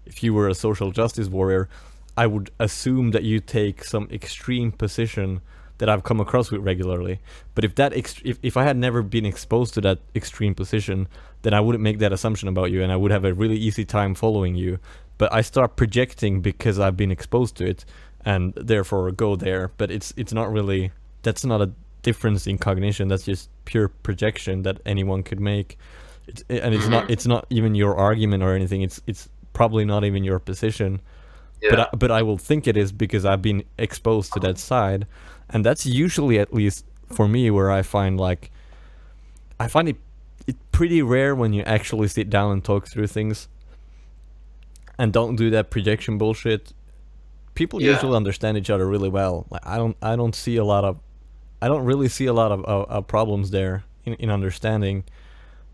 if you were a social justice warrior, I would assume that you take some extreme position that I've come across with regularly. But if I had never been exposed to that extreme position, then I wouldn't make that assumption about you, and I would have a really easy time following you. But I start projecting because I've been exposed to it, and therefore go there. But it's not really, that's not a difference in cognition. That's just pure projection that anyone could make. It's not even your argument or anything. It's probably not even your position. Yeah. but I will think it is because I've been exposed to that side, and that's usually, at least for me, where I find it pretty rare when you actually sit down and talk through things and don't do that projection bullshit. People Yeah. usually understand each other really well. Like I don't see a lot of I don't really see a lot of problems there in understanding.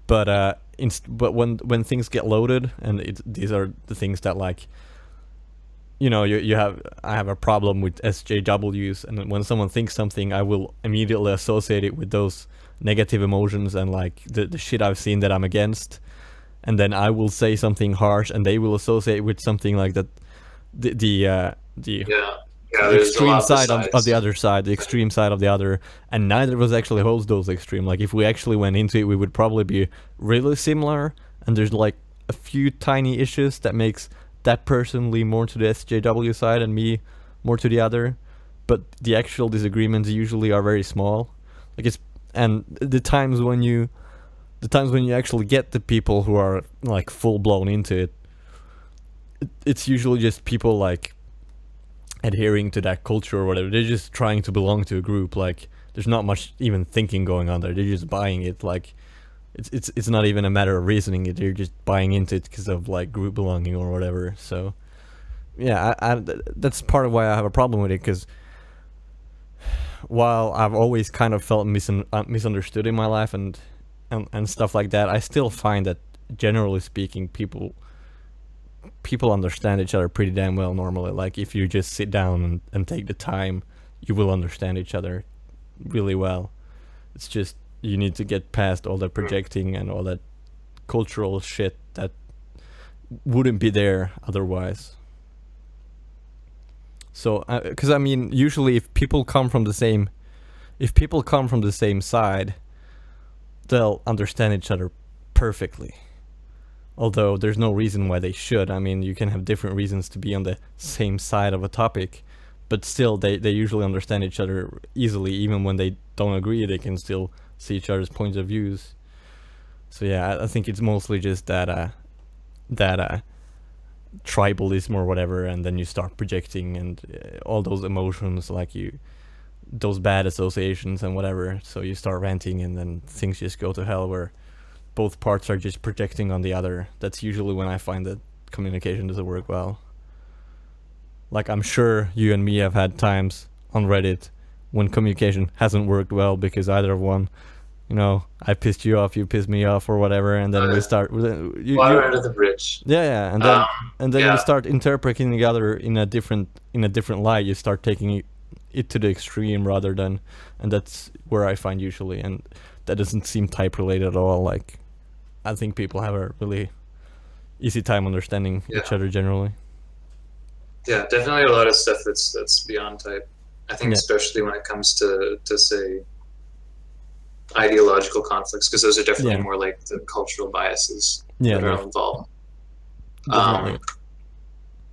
But but when things get loaded, and these are the things that, like, you have I have a problem with SJWs, and when someone thinks something, I will immediately associate it with those negative emotions and like the shit I've seen that I'm against, and then I will say something harsh, and they will associate with something like that. The Yeah. Yeah. the There's a extreme lot side of the besides. other side, the extreme side of the other, and neither of us actually holds those extreme. Like, if we actually went into it, we would probably be really similar, and there's like a few tiny issues that makes that person lean more to the SJW side and me more to the other, but the actual disagreements usually are very small. Like, it's and the times when you actually get the people who are like full blown into it's usually just people like adhering to that culture or whatever. They're just trying to belong to a group. Like, there's not much even thinking going on there. They're just buying it. Like, it's not even a matter of reasoning it. They're just buying into it because of like group belonging or whatever. So yeah, that's part of why I have a problem with it. Because while I've always kind of felt misunderstood in my life and stuff like that, I still find that, generally speaking, people understand each other pretty damn well normally. Like, if you just sit down and take the time, you will understand each other really well. It's just you need to get past all that projecting and all that cultural shit that wouldn't be there otherwise. So, because I mean, usually if people come from the same side, they'll understand each other perfectly. Although there's no reason why they should. I mean, you can have different reasons to be on the same side of a topic, but still, they usually understand each other easily. Even when they don't agree, they can still see each other's points of views. So yeah, I think it's mostly just that tribalism or whatever, and then you start projecting and all those emotions, like those bad associations and whatever. So you start ranting, and then things just go to hell where both parts are just projecting on the other. That's usually when I find that communication doesn't work well. Like, I'm sure you and me have had times on Reddit when communication hasn't worked well because either of one, I pissed you off, you pissed me off, or whatever, and then we start. Water under the bridge. Yeah, and then Yeah. you start interpreting the other in a different light. You start taking it to the extreme rather than, and that's where I find usually, and that doesn't seem type related at all. Like, I think people have a really easy time understanding each other generally. Yeah, definitely a lot of stuff that's beyond type. I think especially when it comes to say ideological conflicts, because those are definitely more like the cultural biases that are involved.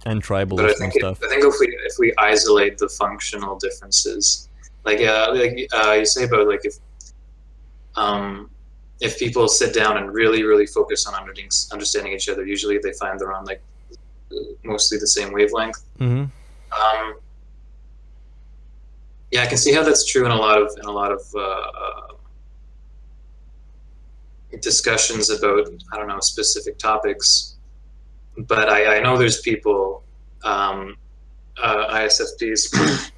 And tribalism but I think stuff. I think if we isolate the functional differences, like you say about like if people sit down and really focus on understanding each other, usually they find they're on like mostly the same wavelength. Mm-hmm. Yeah, I can see how that's true in a lot of discussions about, I don't know, specific topics. But I know there's people, ISFPs,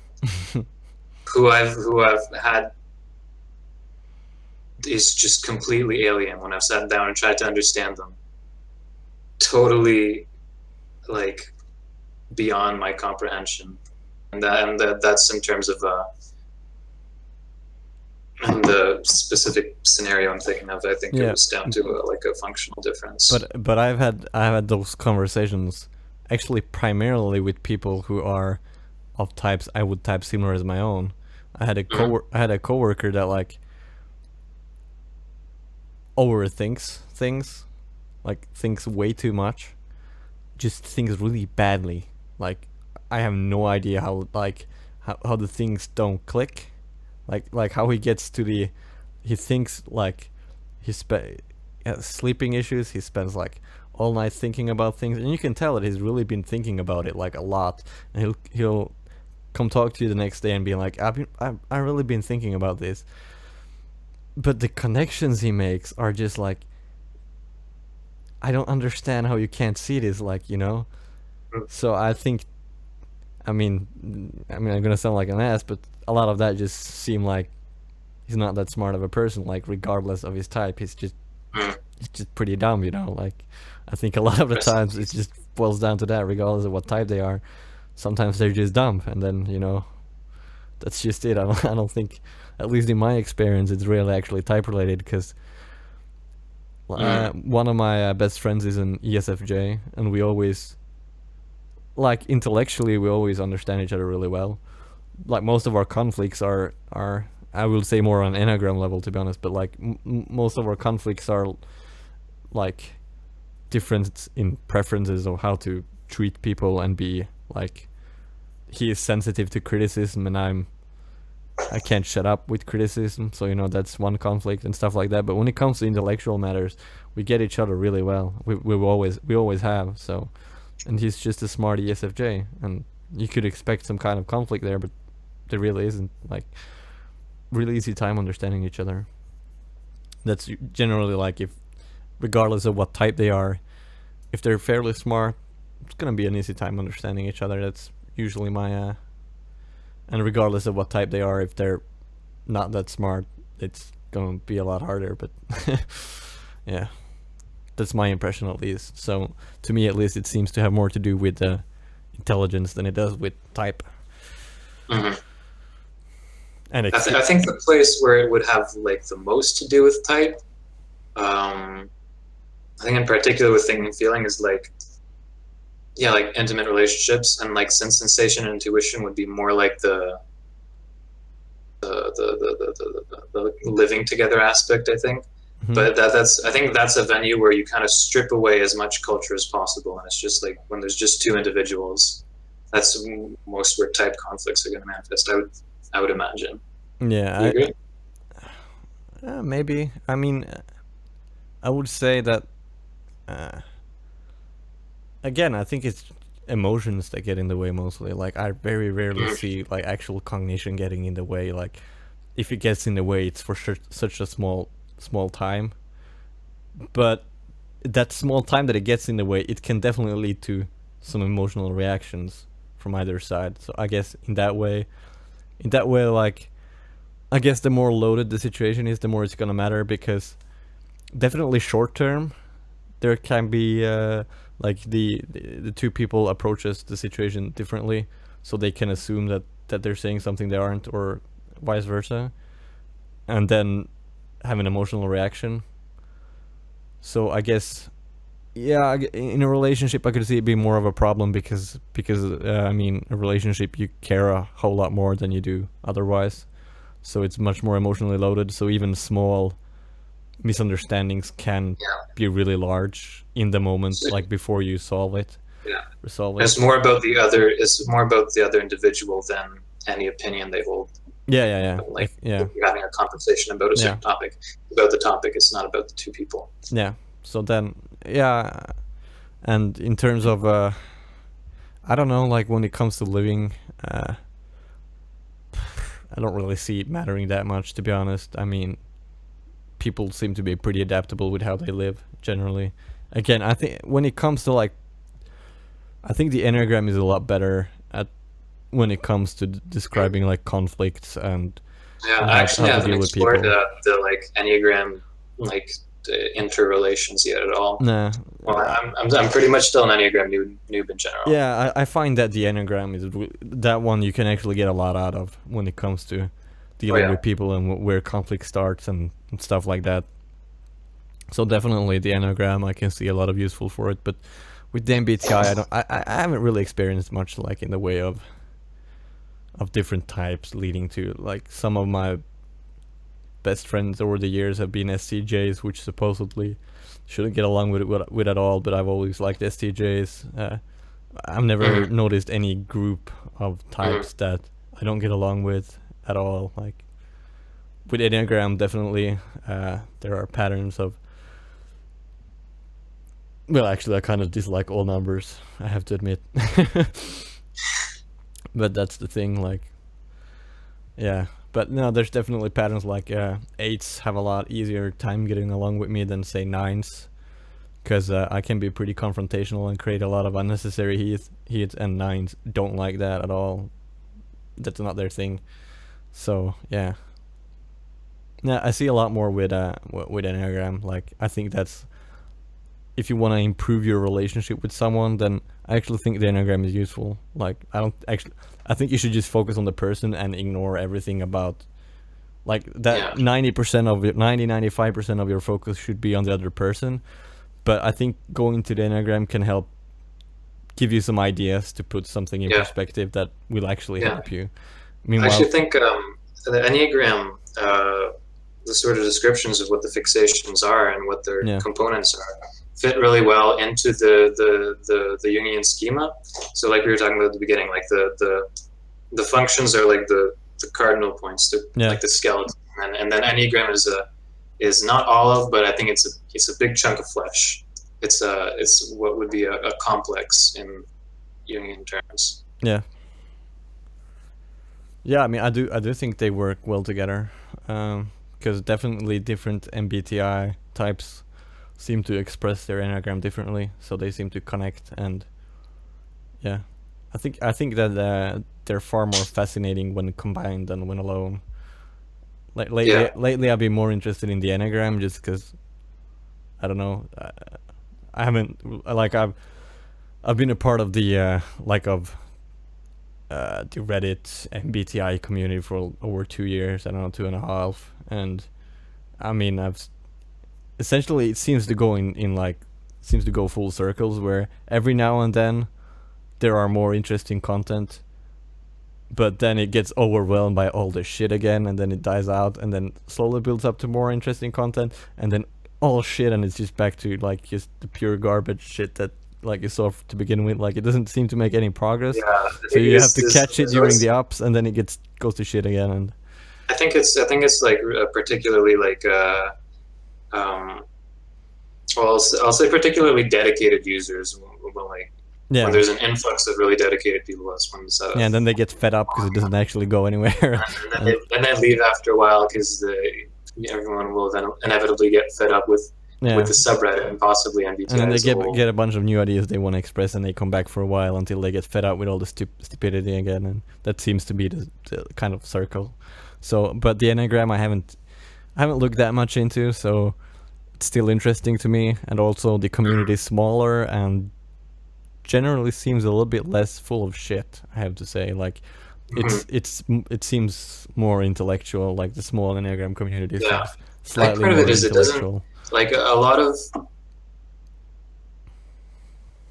who I've had is just completely alien when I've sat down and tried to understand them. Totally, like, beyond my comprehension, and that's in terms of the specific scenario I'm thinking of. I think it was down to a functional difference. But I've had those conversations actually primarily with people who are of types I would type similar as my own. I had a coworker that like overthinks things, like thinks way too much, just thinks really badly. Like, I have no idea how the things don't click, like how he gets to he thinks like sleeping issues. He spends like all night thinking about things, and you can tell that he's really been thinking about it like a lot, and he'll come talk to you the next day and be like, I've really been thinking about this. But the connections he makes are just like, I don't understand how you can't see this, like, you know. So I think, I mean, I'm gonna sound like an ass, but a lot of that just seem like he's not that smart of a person. Like, regardless of his type, he's just pretty dumb, you know. Like, I think a lot of the times it just boils down to that, regardless of what type they are. Sometimes they're just dumb, and then, you know, that's just it. I don't think, at least in my experience, it's really actually type related, because one of my best friends is an ESFJ, and we always, like, intellectually, we always understand each other really well. Like, most of our conflicts are I will say more on Enneagram level, to be honest, but like most of our conflicts are like different in preferences of how to treat people and be like, he is sensitive to criticism and I can't shut up with criticism, so, you know, that's one conflict and stuff like that. But when it comes to intellectual matters, we get each other really well. We always have. So, and he's just a smart ESFJ, and you could expect some kind of conflict there, but there really isn't. Like, really easy time understanding each other. That's generally like, if, regardless of what type they are, if they're fairly smart, it's gonna be an easy time understanding each other. That's usually my and regardless of what type they are, if they're not that smart, it's gonna be a lot harder. But yeah, that's my impression at least. So to me, at least, it seems to have more to do with intelligence than it does with type. Mm-hmm. And I think the place where it would have like the most to do with type, I think in particular with thinking and feeling, is like, yeah, like intimate relationships, and like sense sensation and intuition would be more like the living together aspect, I think. Mhm. But I think that's a venue where you kind of strip away as much culture as possible, and it's just like when there's just two individuals, that's most where type conflicts are going to manifest. I would imagine. Yeah, Do you agree? maybe. I mean, I would say that. Again, I think it's emotions that get in the way mostly. Like, I very rarely see like actual cognition getting in the way. Like, if it gets in the way, it's for sure such a small time. But that small time that it gets in the way, it can definitely lead to some emotional reactions from either side. So I guess in that way, like, I guess the more loaded the situation is, the more it's gonna matter, because definitely short term, there can be like the two people approaches the situation differently, so they can assume that they're saying something they aren't, or vice versa, and then have an emotional reaction. So I guess, yeah, in a relationship, I could see it being more of a problem, because I mean, a relationship, you care a whole lot more than you do otherwise, so it's much more emotionally loaded. So even small misunderstandings can be really large in the moment, like before you resolve it. It's more about the other. It's more about the other individual than any opinion they hold. Yeah. Like, yeah. if you're having a conversation about a certain topic, about the topic, it's not about the two people. Yeah. So then, yeah, and in terms of I don't know, like, when it comes to living, I don't really see it mattering that much, to be honest. I mean, people seem to be pretty adaptable with how they live generally. Again, I think when it comes to, like, I think the Enneagram is a lot better at when it comes to describing like conflicts and I actually haven't explored the like Enneagram, like the interrelations yet at all. Nah. Well, I'm pretty much still an Enneagram noob in general. Yeah, I find that the Enneagram is that one you can actually get a lot out of when it comes to dealing with people and where conflict starts and stuff like that. So definitely the Enneagram, I can see a lot of useful for it. But with the MBTI, I haven't really experienced much, like, in the way of different types leading to, like, some of my best friends over the years have been STJs, which supposedly shouldn't get along with at all, but I've always liked STJs. I've never noticed any group of types that I don't get along with at all. Like, with Enneagram, definitely there are patterns of Well, actually, I kind of dislike all numbers. I have to admit. But that's the thing. Like, yeah. But no, there's definitely patterns like eights have a lot easier time getting along with me than say nines, because I can be pretty confrontational and create a lot of unnecessary heat, and nines don't like that at all. That's not their thing. So yeah. Yeah, I see a lot more with Enneagram. Like, I think that's, if you want to improve your relationship with someone, then I actually think the Enneagram is useful. Like, I think you should just focus on the person and ignore everything about, like, that. 90% of it, 95% of your focus should be on the other person. But I think going to the Enneagram can help give you some ideas to put something in perspective that will actually help you. Meanwhile, I actually think the Enneagram, the sort of descriptions of what the fixations are and what their components are, fit really well into the Jungian schema. So, like we were talking about at the beginning, like the functions are like the cardinal points, like the skeleton, and then Enneagram is not all of, but I think it's a big chunk of flesh. It's what would be a complex in Jungian terms. Yeah. Yeah, I mean, I do think they work well together, because definitely different MBTI types seem to express their Enneagram differently, so they seem to connect. And yeah, I think that they're far more fascinating when combined than when alone. Like lately I've been more interested in the Enneagram just because, I don't know, I haven't, like, I've been a part of the the Reddit MBTI community for over 2 years, I don't know, 2.5, and I mean, essentially it seems to go seems to go full circles, where every now and then there are more interesting content, but then it gets overwhelmed by all the shit again, and then it dies out, and then slowly builds up to more interesting content, and then all shit, and it's just back to like just the pure garbage shit that, like, you saw to begin with. Like, it doesn't seem to make any progress, so you have to catch it during the ups, and then it goes to shit again. And I think it's like particularly like well, I'll say particularly dedicated users when there's an influx of really dedicated people. That's when it's and then they get fed up because it doesn't actually go anywhere. and then leave after a while because everyone will then inevitably get fed up with the subreddit and possibly MBTI. And then they get a bunch of new ideas they want to express, and they come back for a while until they get fed up with all the stupidity again, and that seems to be the kind of circle. So, but the Enneagram I haven't looked that much into, so it's still interesting to me. And also the community is smaller and generally seems a little bit less full of shit, I have to say. Like, it seems more intellectual. Like, the small Enneagram community seems slightly more intellectual. Like a lot of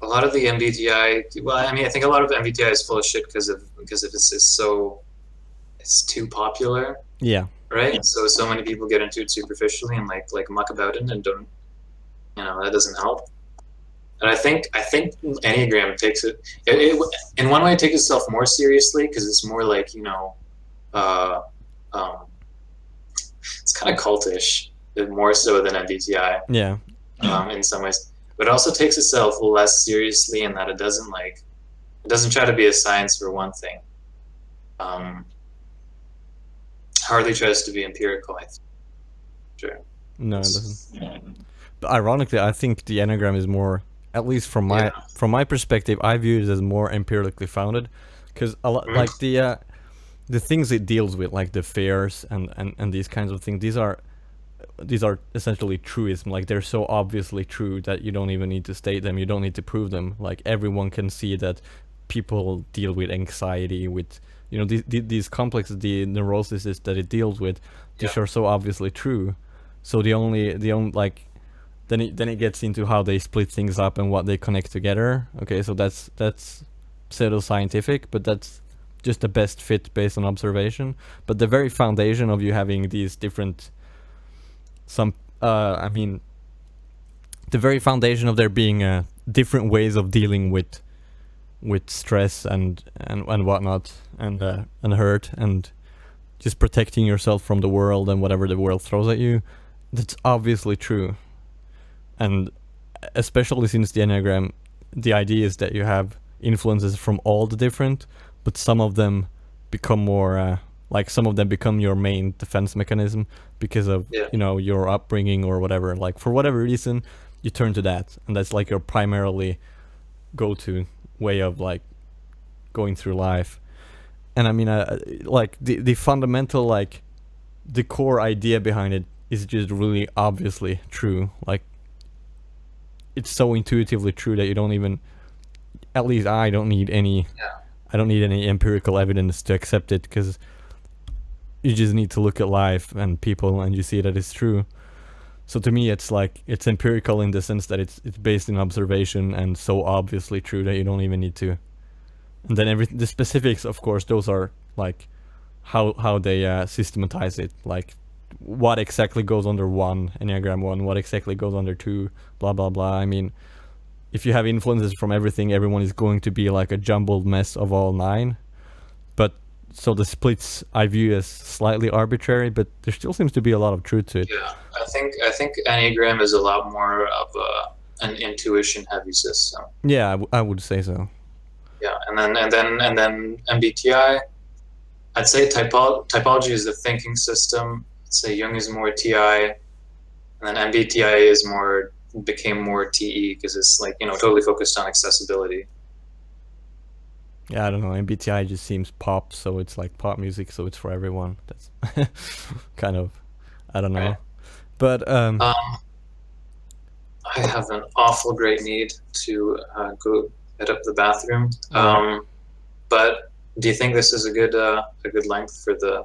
the MBTI. Well, I mean, I think a lot of MBTI is full of shit because it's too popular. Yeah. Right. So many people get into it superficially and like muck about it and don't. That doesn't help. And I think Enneagram takes it in one way. It takes itself more seriously because it's more like it's kind of cultish, more so than MBTI. Yeah. In some ways, but it also takes itself less seriously in that it doesn't try to be a science for one thing. Hardly tries to be empirical, I think. Sure. No, it doesn't. But ironically, I think the Enneagram is more, at least from my perspective, I view it as more empirically founded, because a lot like the things it deals with, like the fears and these kinds of things. These are essentially truism. Like, they're so obviously true that you don't even need to state them. You don't need to prove them. Like, everyone can see that people deal with anxiety, with these complex neuroses that it deals with. These are so obviously true. So the only like, then it gets into how they split things up and what they connect together. Okay, so that's pseudoscientific, but that's just the best fit based on observation. But the very foundation of you having these different the very foundation of there being different ways of dealing with stress and whatnot, and hurt, and just protecting yourself from the world and whatever the world throws at you, that's obviously true. And especially since the Enneagram, the idea is that you have influences from all the different, but some of them become more like some of them become your main defense mechanism because of Yeah. your upbringing or whatever. Like for whatever reason, you turn to that, and that's like your primarily go-to way of like going through life. And I mean, like the fundamental, like the core idea behind it is just really obviously true. Like it's so intuitively true that you don't even, at least I don't need any, I don't need any empirical evidence to accept it, because you just need to look at life and people and you see that it's true. So to me, it's like it's empirical in the sense that it's based in observation and so obviously true that you don't even need to. And then the specifics, of course, those are like how they systematize it, like what exactly goes under one Enneagram 1, what exactly goes under 2, blah blah blah. I mean, if you have influences from everything, everyone is going to be like a jumbled mess of all 9. But so the splits I view as slightly arbitrary, but there still seems to be a lot of truth to it. Yeah, I think Enneagram is a lot more of an intuition heavy system. Yeah, I would say so. Yeah, and then MBTI. I'd say typology is the thinking system. I'd say Jung is more TI, and then MBTI became more TE because it's like totally focused on accessibility. Yeah, I don't know. MBTI just seems pop, so it's like pop music, so it's for everyone. That's kind of, I don't know. Right. But I have an awful great need to go hit up the bathroom. But do you think this is a good length for the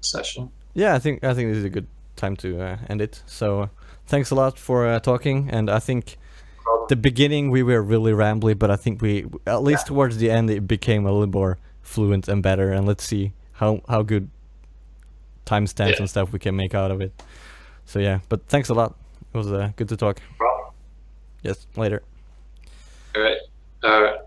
session? Yeah, I think this is a good time to end it. So thanks a lot for talking, and I think the beginning we were really rambly, but I think we at least towards the end it became a little more fluent and better. And let's see how good timestamps and stuff we can make out of it. So yeah, but thanks a lot. It was good to talk. No problem. Yes, later. All right.